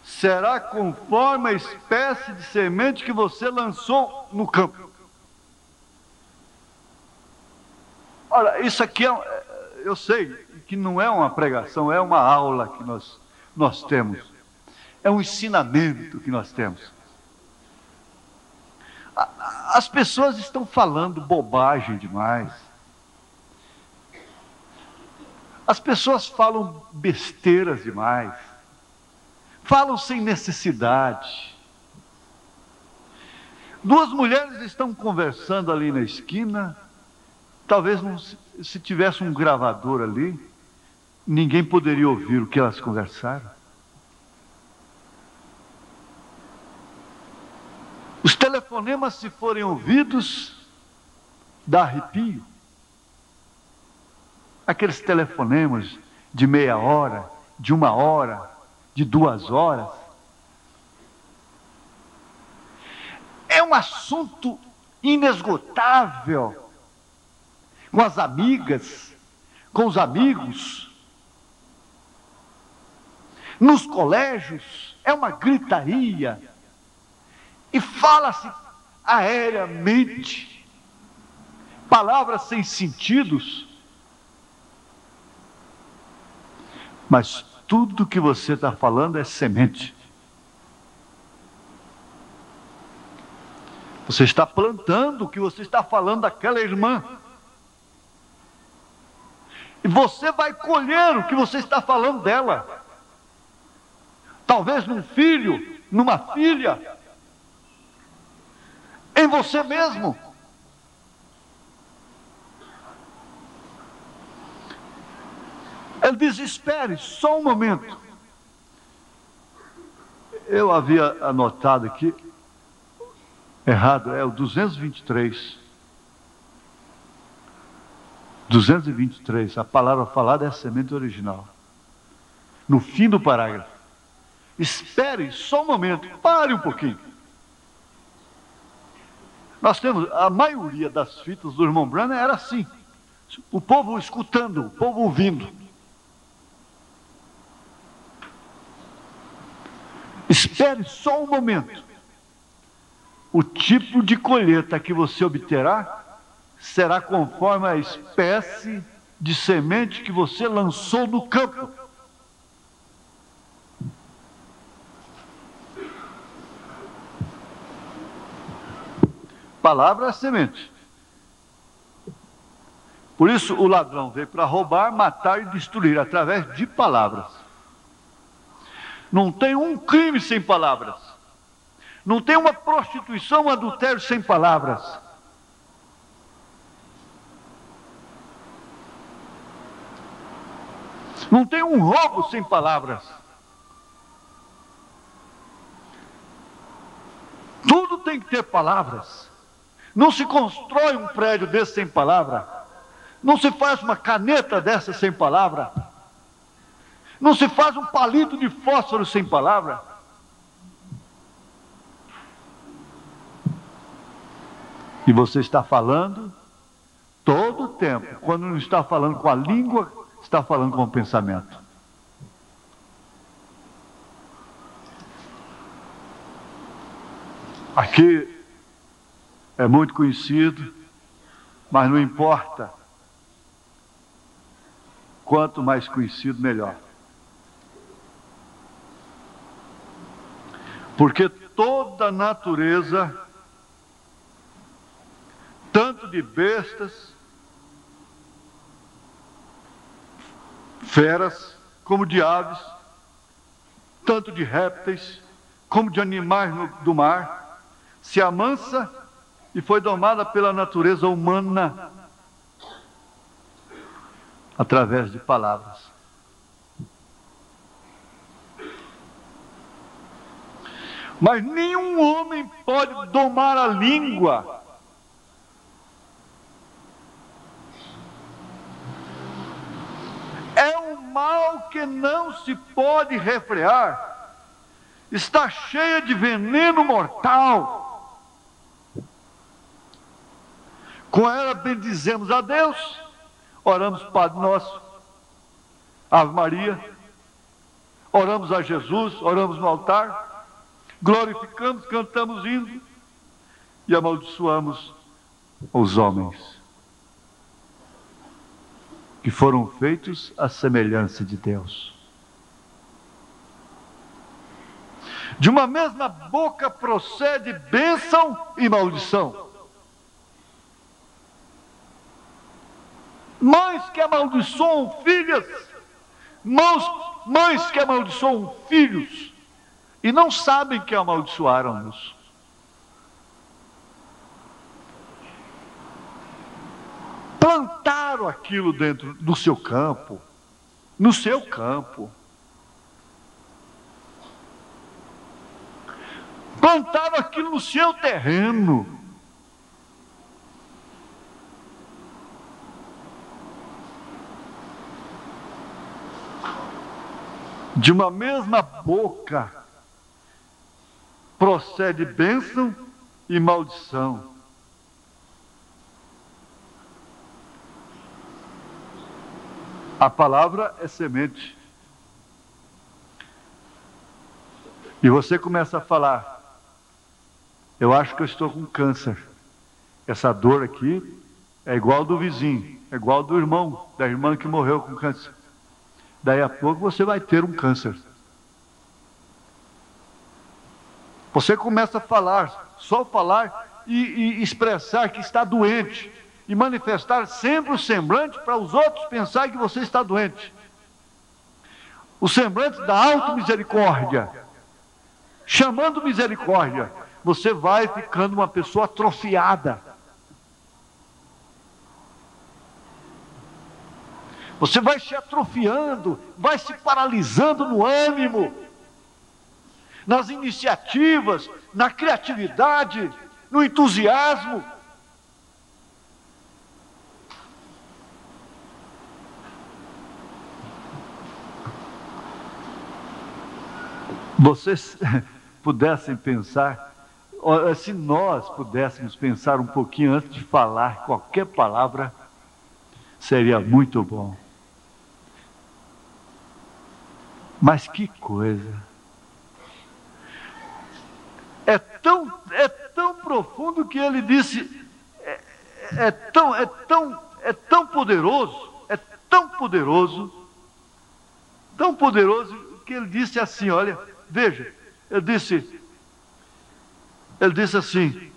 será conforme a espécie de semente que você lançou no campo. Olha, isso aqui eu sei que não é uma pregação, é uma aula que nós temos. É um ensinamento que nós temos. As pessoas estão falando bobagem demais. As pessoas falam besteiras demais. Falam sem necessidade. Duas mulheres estão conversando ali na esquina. Talvez se tivesse um gravador ali, ninguém poderia ouvir o que elas conversaram. Os telefonemas, se forem ouvidos, dá arrepio. Aqueles telefonemas de meia hora, de 1 hora, de 2 horas. É um assunto inesgotável. Com as amigas, com os amigos. Nos colégios, é uma gritaria. E fala-se aéreamente, palavras sem sentidos. Mas tudo que você está falando é semente. Você está plantando o que você está falando daquela irmã. E você vai colher o que você está falando dela. Talvez num filho, numa filha. Em você mesmo. Ele diz: espere só um momento. Eu havia anotado aqui, errado, é o 223. 223, a palavra falada é a semente original. No fim do parágrafo. Espere só um momento, pare um pouquinho. Nós temos, a maioria das fitas do irmão Branham era assim. O povo escutando, o povo ouvindo. Espere só um momento. O tipo de colheita que você obterá será conforme a espécie de semente que você lançou no campo. Palavra é semente. Por isso o ladrão veio para roubar, matar e destruir através de palavras. Não tem um crime sem palavras. Não tem uma prostituição, um adultério sem palavras. Não tem um roubo sem palavras. Tudo tem que ter palavras. Não se constrói um prédio desse sem palavra. Não se faz uma caneta dessa sem palavra. Não se faz um palito de fósforo sem palavra. E você está falando todo o tempo. Quando não está falando com a língua, está falando com o pensamento. Aqui é muito conhecido, mas não importa. Quanto mais conhecido, melhor. Porque toda a natureza, tanto de bestas, feras, como de aves, tanto de répteis, como de animais do mar, se amansa e foi domada pela natureza humana através de palavras. Mas nenhum homem pode domar a língua. É um mal que não se pode refrear. Está cheia de veneno mortal. Com ela bendizemos a Deus, oramos Padre Nosso, Ave Maria, oramos a Jesus, oramos no altar, glorificamos, cantamos hino e amaldiçoamos os homens que foram feitos à semelhança de Deus. De uma mesma boca procede bênção e maldição. Mães que amaldiçoam filhas, mães que amaldiçoam filhos, e não sabem que amaldiçoaram-nos. Plantaram aquilo dentro do seu campo, no seu campo. Plantaram aquilo no seu terreno. De uma mesma boca procede bênção e maldição. A palavra é semente. E você começa a falar: eu acho que eu estou com câncer. Essa dor aqui é igual do vizinho, é igual do irmão, da irmã que morreu com câncer. Daí a pouco você vai ter um câncer. Você começa a falar, só falar e expressar que está doente. E manifestar sempre o semblante para os outros pensarem que você está doente. O semblante da auto-misericórdia. Chamando misericórdia, você vai ficando uma pessoa atrofiada. Você vai se atrofiando, vai se paralisando no ânimo, nas iniciativas, na criatividade, no entusiasmo. Vocês pudessem pensar, se nós pudéssemos pensar um pouquinho antes de falar qualquer palavra, seria muito bom. Mas que coisa! É tão profundo que ele disse, é tão poderoso que ele disse assim, olha, veja, ele disse assim,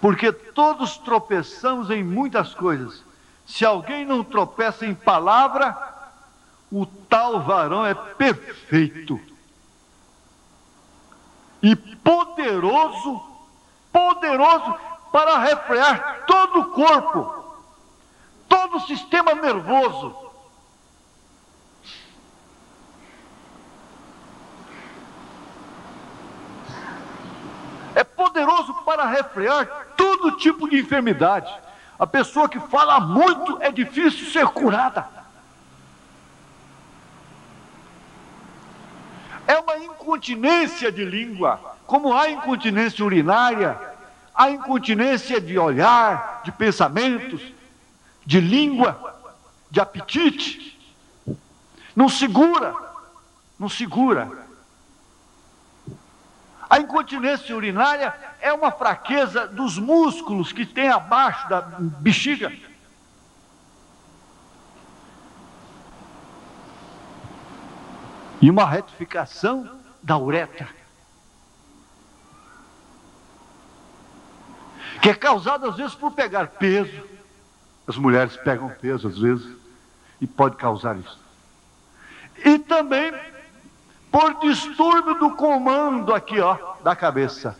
porque todos tropeçamos em muitas coisas, se alguém não tropeça em palavra, o tal varão é perfeito e poderoso para refrear todo o corpo, todo o sistema nervoso. É poderoso para refrear todo tipo de enfermidade. A pessoa que fala muito é difícil ser curada. É uma incontinência de língua, como há incontinência urinária, há incontinência de olhar, de pensamentos, de língua, de apetite. Não segura. A incontinência urinária é uma fraqueza dos músculos que tem abaixo da bexiga. E uma retificação da uretra, que é causada às vezes por pegar peso. As mulheres pegam peso às vezes e pode causar isso. E também por distúrbio do comando aqui, ó, da cabeça.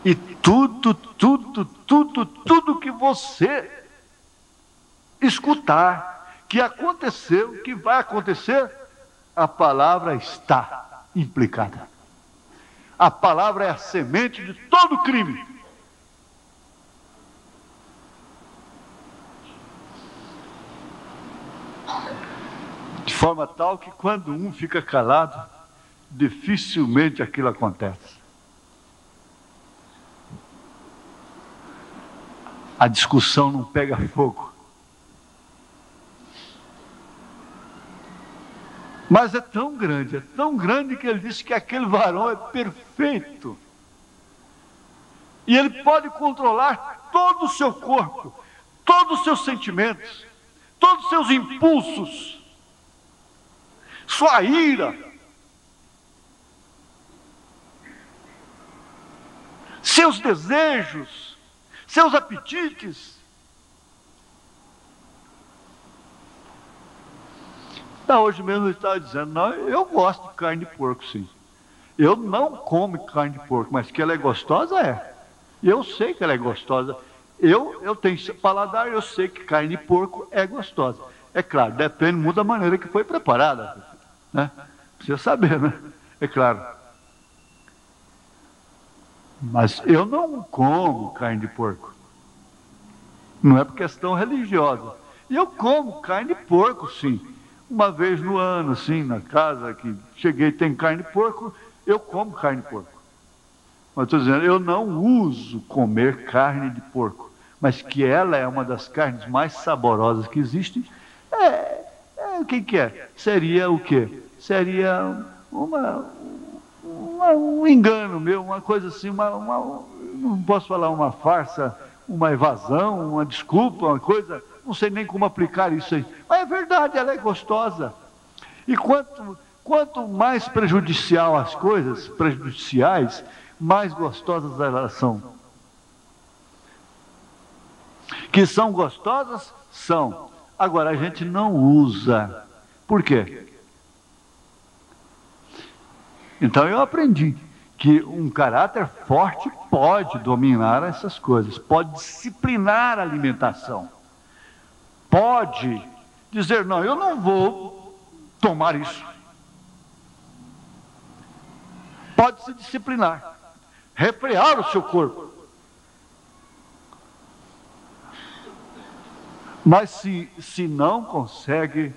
E tudo que você escutar, que aconteceu, que vai acontecer, a palavra está implicada. A palavra é a semente de todo crime. De forma tal que quando um fica calado, dificilmente aquilo acontece. A discussão não pega fogo. Mas é tão grande que ele disse que aquele varão é perfeito. E ele pode controlar todo o seu corpo, todos os seus sentimentos, todos os seus impulsos, sua ira, seus desejos, seus apetites. Hoje mesmo ele estava dizendo, não, eu gosto de carne de porco, sim. Eu não como carne de porco, mas que ela é gostosa, é. E eu sei que ela é gostosa. Eu tenho paladar, eu sei que carne de porco é gostosa. É claro, depende muito da maneira que foi preparada, né? Precisa saber, né? É claro. Mas eu não como carne de porco. Não é por questão religiosa. E eu como carne de porco, sim. Uma vez no ano, assim, na casa que cheguei, tem carne de porco, eu como carne de porco. Mas estou dizendo, eu não uso comer carne de porco, mas que ela é uma das carnes mais saborosas que existem. O que é? Seria o quê? Seria um engano meu, uma coisa assim, não posso falar uma farsa, uma evasão, uma desculpa, uma coisa, não sei nem como aplicar isso aí. Mas é verdade, ela é gostosa. E quanto mais prejudicial as coisas, prejudiciais, mais gostosas elas são. Que são gostosas? São. Agora, a gente não usa. Por quê? Então eu aprendi que um caráter forte pode dominar essas coisas, pode disciplinar a alimentação, pode dizer, não, eu não vou tomar isso. Pode se disciplinar, refrear o seu corpo. Mas se não consegue,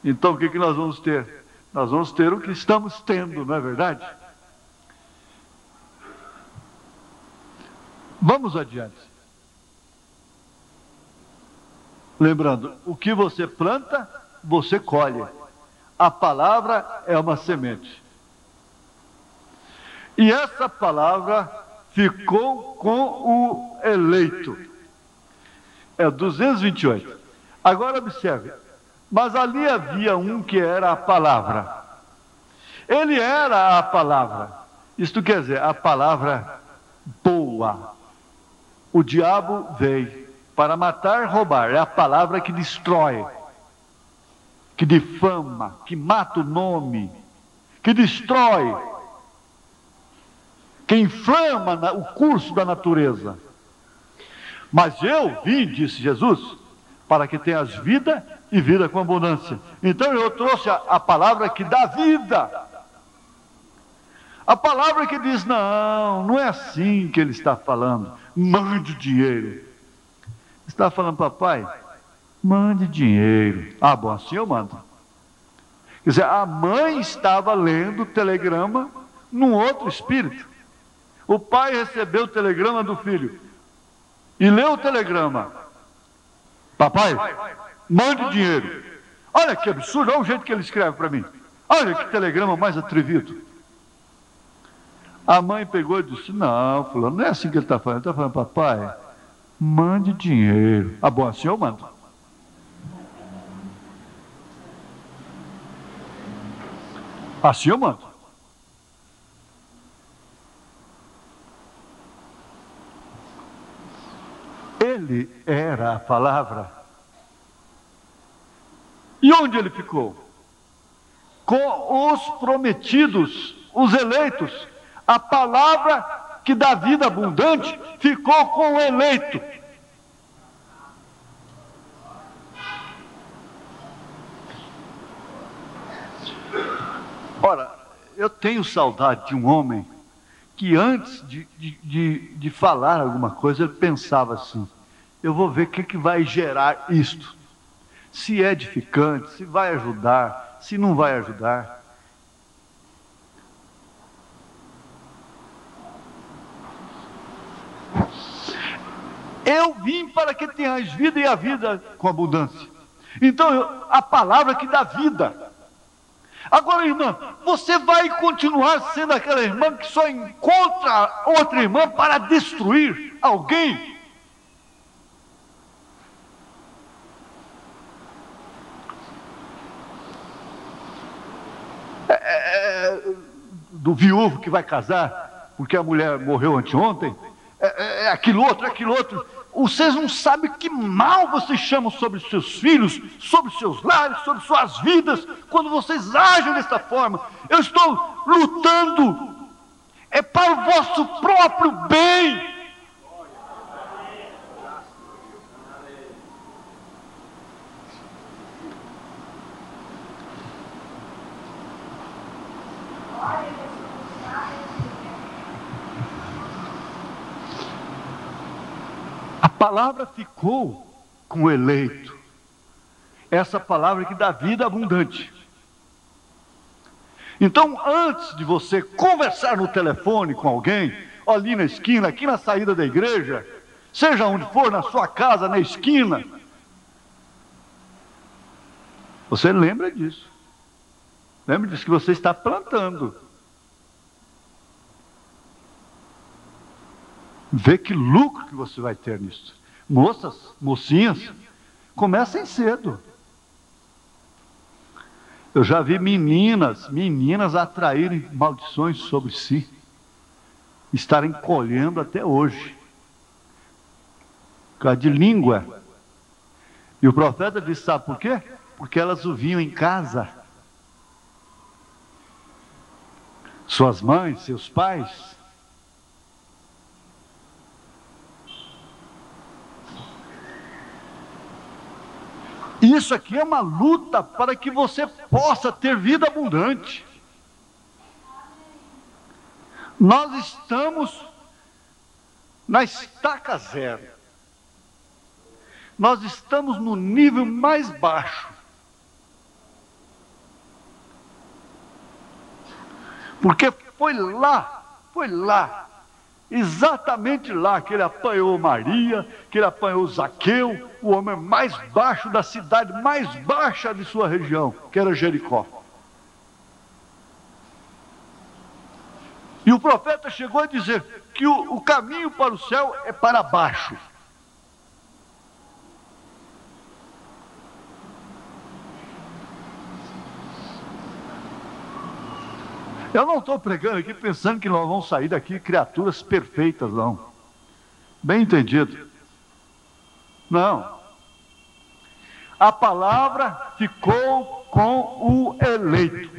então o que nós vamos ter? Nós vamos ter o que estamos tendo, não é verdade? Vamos adiante. Lembrando, o que você planta, você colhe. A palavra é uma semente. E essa palavra ficou com o eleito. É 228. Agora observe. Mas ali havia um que era a palavra. Ele era a palavra. Isto quer dizer, a palavra boa. O diabo veio para matar, roubar. É a palavra que destrói, que difama, que mata o nome, que destrói, que inflama o curso da natureza. Mas eu vim, disse Jesus, para que tenhas vida e vida com abundância. Então eu trouxe a palavra que dá vida. A palavra que diz, não é assim que ele está falando. Mande dinheiro. Está falando, papai, mande dinheiro. Ah, bom, assim eu mando. Quer dizer, a mãe estava lendo o telegrama num outro espírito. O pai recebeu o telegrama do filho e leu o telegrama. Papai, mande dinheiro. Olha que absurdo, olha o jeito que ele escreve para mim. Olha que telegrama mais atrevido. A mãe pegou e disse, não, fulano, não é assim que ele está falando. Ele está falando, papai, mande dinheiro. Ah, bom, assim eu mando. Assim eu mando. Ele era a palavra. E onde ele ficou? Com os prometidos, os eleitos. A palavra que dá vida abundante ficou com o eleito. Ora, eu tenho saudade de um homem que antes de falar alguma coisa, ele pensava assim, eu vou ver o que vai gerar isto. Se é edificante, se vai ajudar, se não vai ajudar. Eu vim para que tenhais vida e a vida com abundância. Então, a palavra que dá vida. Agora, irmã, você vai continuar sendo aquela irmã que só encontra outra irmã para destruir alguém? Do viúvo que vai casar, porque a mulher morreu anteontem, aquilo outro. Vocês não sabem que mal vocês chamam sobre os seus filhos, sobre os seus lares, sobre suas vidas, quando vocês agem desta forma. Eu estou lutando, é para o vosso próprio bem. A palavra ficou com o eleito. Essa palavra que dá vida abundante. Então, antes de você conversar no telefone com alguém, ali na esquina, aqui na saída da igreja, seja onde for, na sua casa, na esquina, você lembra disso. Lembra disso que você está plantando. Vê que lucro que você vai ter nisso. Moças, mocinhas, comecem cedo. Eu já vi meninas atraírem maldições sobre si, estarem colhendo até hoje, por causa de língua. E o profeta disse, sabe por quê? Porque elas o vinham em casa, suas mães, seus pais. Isso aqui é uma luta para que você possa ter vida abundante. Nós estamos na estaca zero. Nós estamos no nível mais baixo. Porque foi lá, exatamente lá que ele apanhou Maria, que ele apanhou Zaqueu, o homem mais baixo da cidade, mais baixa de sua região, que era Jericó. E o profeta chegou a dizer que o caminho para o céu é para baixo. Eu não estou pregando aqui pensando que nós vamos sair daqui criaturas perfeitas, não. Bem entendido. Não. A palavra ficou com o eleito.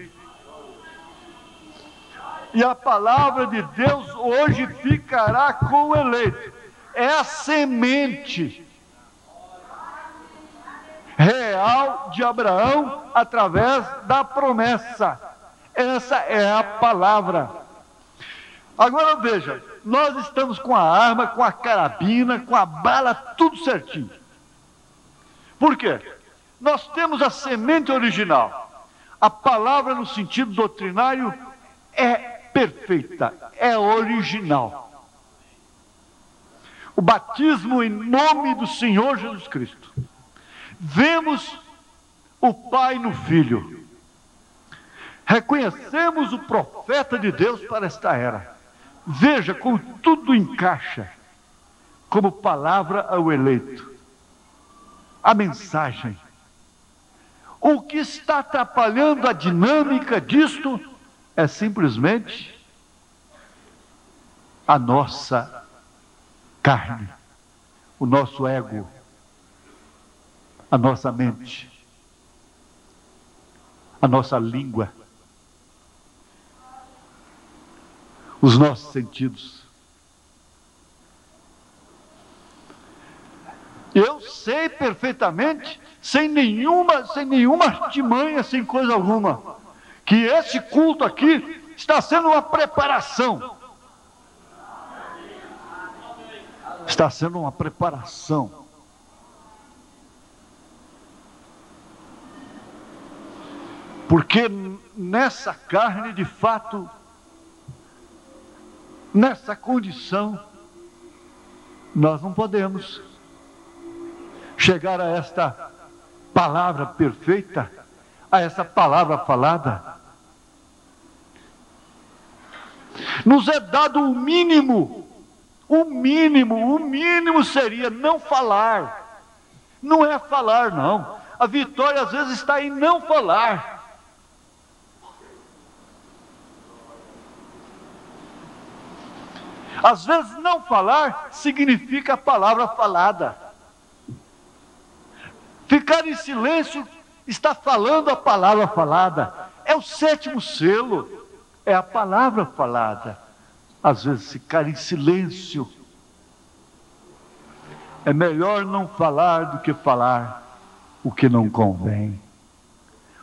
E a palavra de Deus hoje ficará com o eleito. É a semente real de Abraão através da promessa. Essa é a palavra. Agora veja, nós estamos com a arma, com a carabina, com a bala, tudo certinho. Por quê? Nós temos a semente original. A palavra no sentido doutrinário é perfeita, é original. O batismo em nome do Senhor Jesus Cristo. Vemos o Pai no Filho. Reconhecemos o profeta de Deus para esta era. Veja como tudo encaixa como palavra ao eleito. A mensagem. O que está atrapalhando a dinâmica disto é simplesmente a nossa carne, o nosso ego, a nossa mente, a nossa língua, os nossos sentidos. Eu sei perfeitamente, sem nenhuma artimanha, sem coisa alguma, que esse culto aqui está sendo uma preparação. Está sendo uma preparação. Porque nessa carne, de fato, nessa condição, nós não podemos chegar a esta palavra perfeita, a essa palavra falada. Nos é dado o mínimo seria não falar. Não é falar, não. A vitória às vezes está em não falar. Às vezes não falar significa a palavra falada. Ficar em silêncio está falando a palavra falada. É o sétimo selo, é a palavra falada. Às vezes ficar em silêncio. É melhor não falar do que falar o que não convém.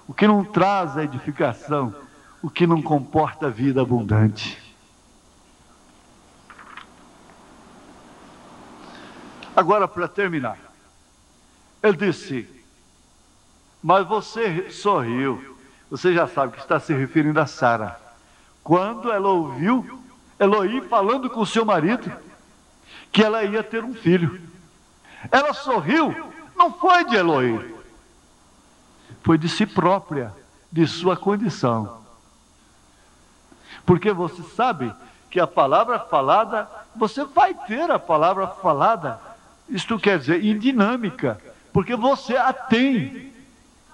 O que não traz a edificação, o que não comporta a vida abundante. Agora, para terminar, ele disse: mas você sorriu. Você já sabe que está se referindo a Sara. Quando ela ouviu Eloí falando com o seu marido que ela ia ter um filho, ela sorriu. Não foi de Eloí, foi de si própria, de sua condição. Porque você sabe que a palavra falada, você vai ter a palavra falada. Isto quer dizer, em dinâmica, porque você a tem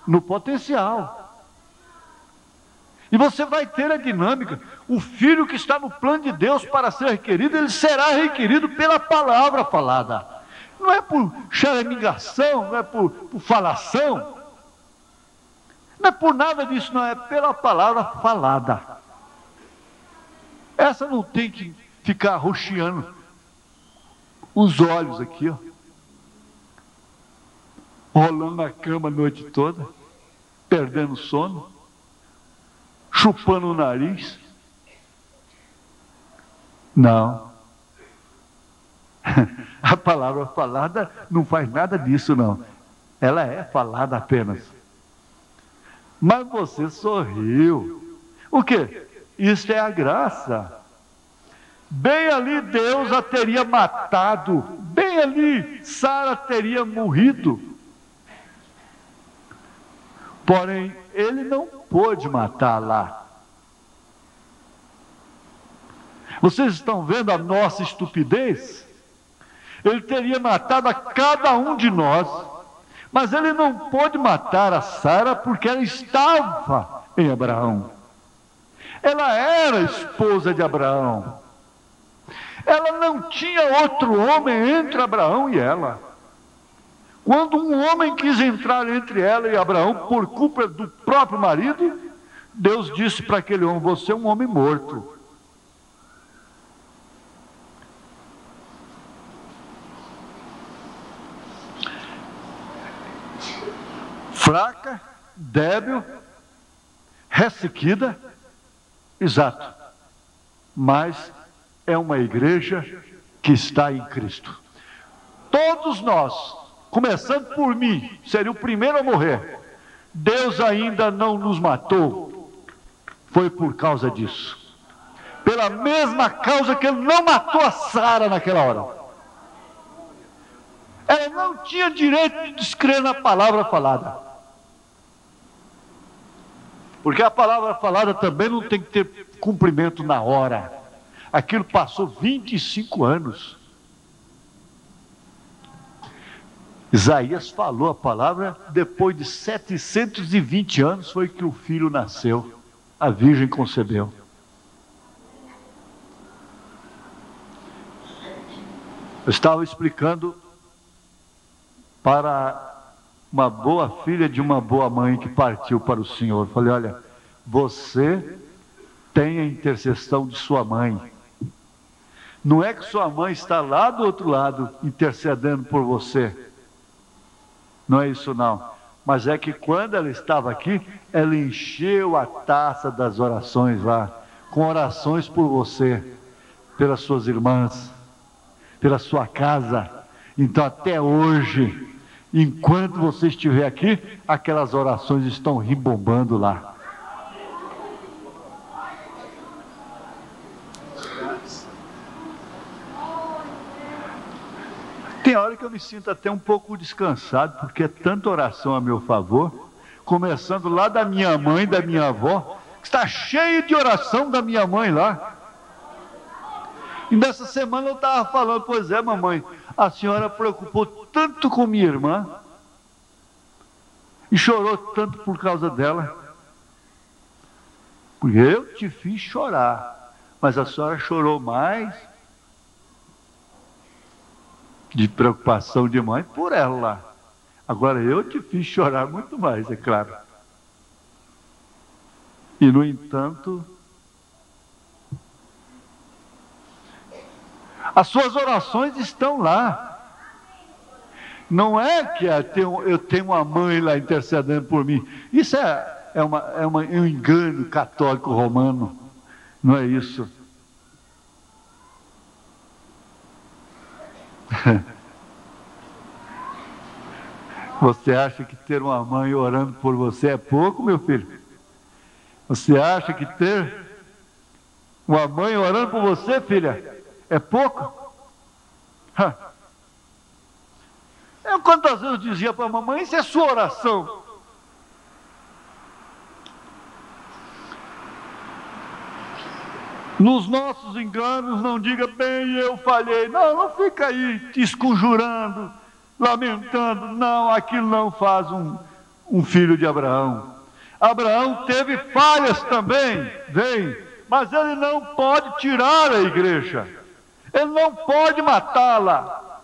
no potencial. E você vai ter a dinâmica. O filho que está no plano de Deus para ser requerido, ele será requerido pela palavra falada. Não é por charamingação, não é por falação. Não é por nada disso, não, é pela palavra falada. Essa não tem que ficar roxeando os olhos aqui, ó, rolando na cama a noite toda, perdendo sono, chupando o nariz. Não. A palavra falada não faz nada disso, não. Ela é falada apenas. Mas você sorriu. O quê? Isso é a graça. Bem ali Deus a teria matado. Bem ali Sara teria morrido. Porém, ele não pôde matar lá. Vocês estão vendo a nossa estupidez? Ele teria matado a cada um de nós, mas ele não pôde matar a Sara porque ela estava em Abraão. Ela era esposa de Abraão. Ela não tinha outro homem entre Abraão e ela. Quando um homem quis entrar entre ela e Abraão por culpa do próprio marido, Deus disse para aquele homem: você é um homem morto. Fraca, débil, ressequida, exato, mas é uma igreja que está em Cristo. Todos nós, começando por mim, seria o primeiro a morrer. Deus ainda não nos matou, foi por causa disso, pela mesma causa que Ele não matou a Sara naquela hora. Ela não tinha direito de descrer na palavra falada. Porque a palavra falada também não tem que ter cumprimento na hora. Aquilo passou 25 anos. Isaías falou a palavra, depois de 720 anos foi que o filho nasceu. A virgem concebeu. Eu estava explicando para uma boa filha de uma boa mãe que partiu para o Senhor. Falei: olha, você tem a intercessão de sua mãe. Não é que sua mãe está lá do outro lado intercedendo por você. Não é isso não. Mas é que quando ela estava aqui, ela encheu a taça das orações lá, com orações por você, pelas suas irmãs, pela sua casa. Então até hoje, enquanto você estiver aqui, aquelas orações estão rimbombando lá. Tem hora que eu me sinto até um pouco descansado, porque é tanta oração a meu favor, começando lá da minha mãe, da minha avó, que está cheio de oração da minha mãe lá. E nessa semana eu estava falando: pois é, mamãe, a senhora preocupou tanto com minha irmã, e chorou tanto por causa dela, porque eu te fiz chorar, mas a senhora chorou mais de preocupação de mãe por ela. Agora eu te fiz chorar muito mais, é claro. E no entanto, as suas orações estão lá. Não é que eu tenho uma mãe lá intercedendo por mim. Isso é um engano católico romano. Não é isso. Você acha que ter uma mãe orando por você é pouco, meu filho? Você acha que ter uma mãe orando por você, filha, é pouco? Eu quantas vezes eu dizia para a mamãe: isso é sua oração. Nos nossos enganos, não diga: bem, eu falhei. Não, não fica aí te esconjurando, lamentando. Não, aquilo não faz um filho de Abraão. Abraão teve falhas também, mas ele não pode tirar a igreja. Ele não pode matá-la.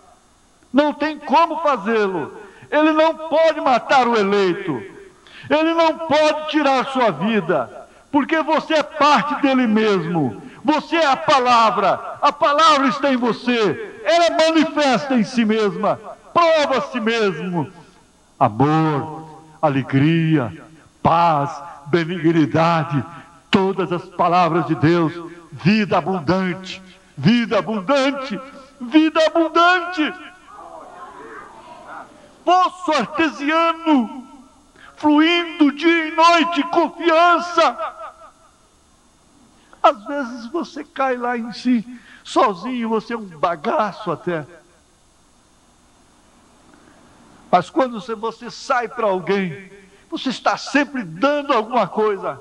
Não tem como fazê-lo. Ele não pode matar o eleito. Ele não pode tirar sua vida, porque você é parte dele mesmo. Você é a palavra está em você, ela manifesta em si mesma, prova a si mesmo amor, alegria, paz, benignidade, todas as palavras de Deus, vida abundante, vida abundante, vida abundante. Poço artesiano, fluindo dia e noite, confiança. Às vezes você cai lá em si, sozinho, você é um bagaço até. Mas quando você sai para alguém, você está sempre dando alguma coisa.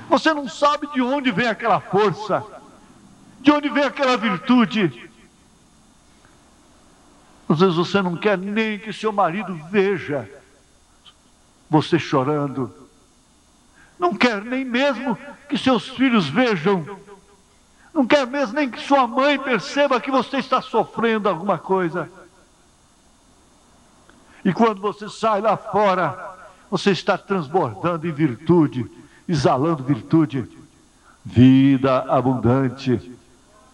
Você não sabe de onde vem aquela força, de onde vem aquela virtude. Às vezes você não quer nem que seu marido veja você chorando. Não quer nem mesmo que seus filhos vejam. Não quer mesmo nem que sua mãe perceba que você está sofrendo alguma coisa. E quando você sai lá fora, você está transbordando em virtude, exalando virtude. Vida abundante,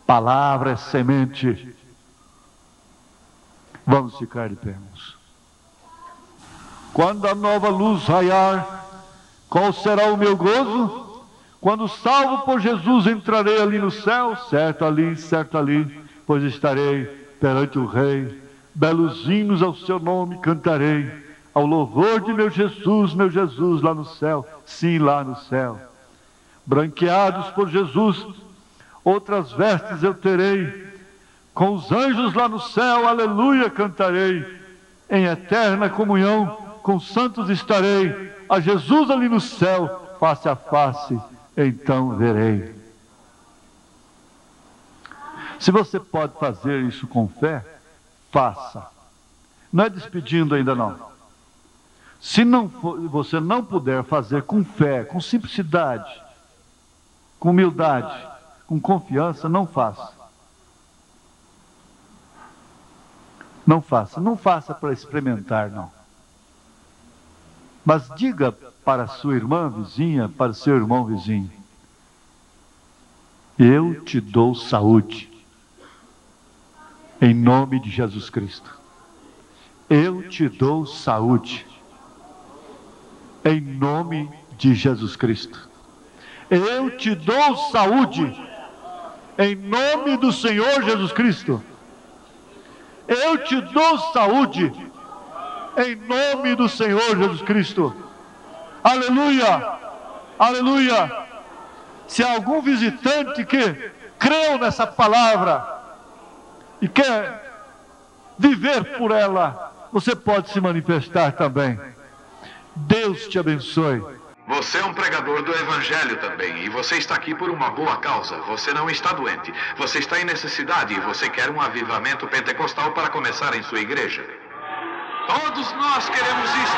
palavra é semente. Vamos ficar de pé, irmãos. Quando a nova luz raiar, qual será o meu gozo? Quando salvo por Jesus entrarei ali no céu, certo ali, pois estarei perante o Rei. Belos hinos ao seu nome cantarei, ao louvor de meu Jesus lá no céu, sim, lá no céu. Branqueados por Jesus, outras vestes eu terei, com os anjos lá no céu, aleluia, cantarei. Em eterna comunhão com os santos estarei, a Jesus ali no céu, face a face, então verei. Se você pode fazer isso com fé, faça. Não é despedindo ainda não. Se você não puder fazer com fé, com simplicidade, com humildade, com confiança, não faça. Não faça. Não faça para experimentar, não. Mas diga para a sua irmã vizinha, para o seu irmão vizinho: eu te dou saúde. Em nome de Jesus Cristo. Eu te dou saúde. Em nome de Jesus Cristo. Eu te dou saúde. Em nome do Senhor Jesus Cristo. Eu te dou saúde. Em nome do Senhor Jesus Cristo. Aleluia. Aleluia. Se há algum visitante que creu nessa palavra e quer viver por ela, você pode se manifestar também. Deus te abençoe. Você é um pregador do Evangelho também, e você está aqui por uma boa causa. Você não está doente, você está em necessidade e você quer um avivamento pentecostal para começar em sua igreja. Todos nós queremos isso.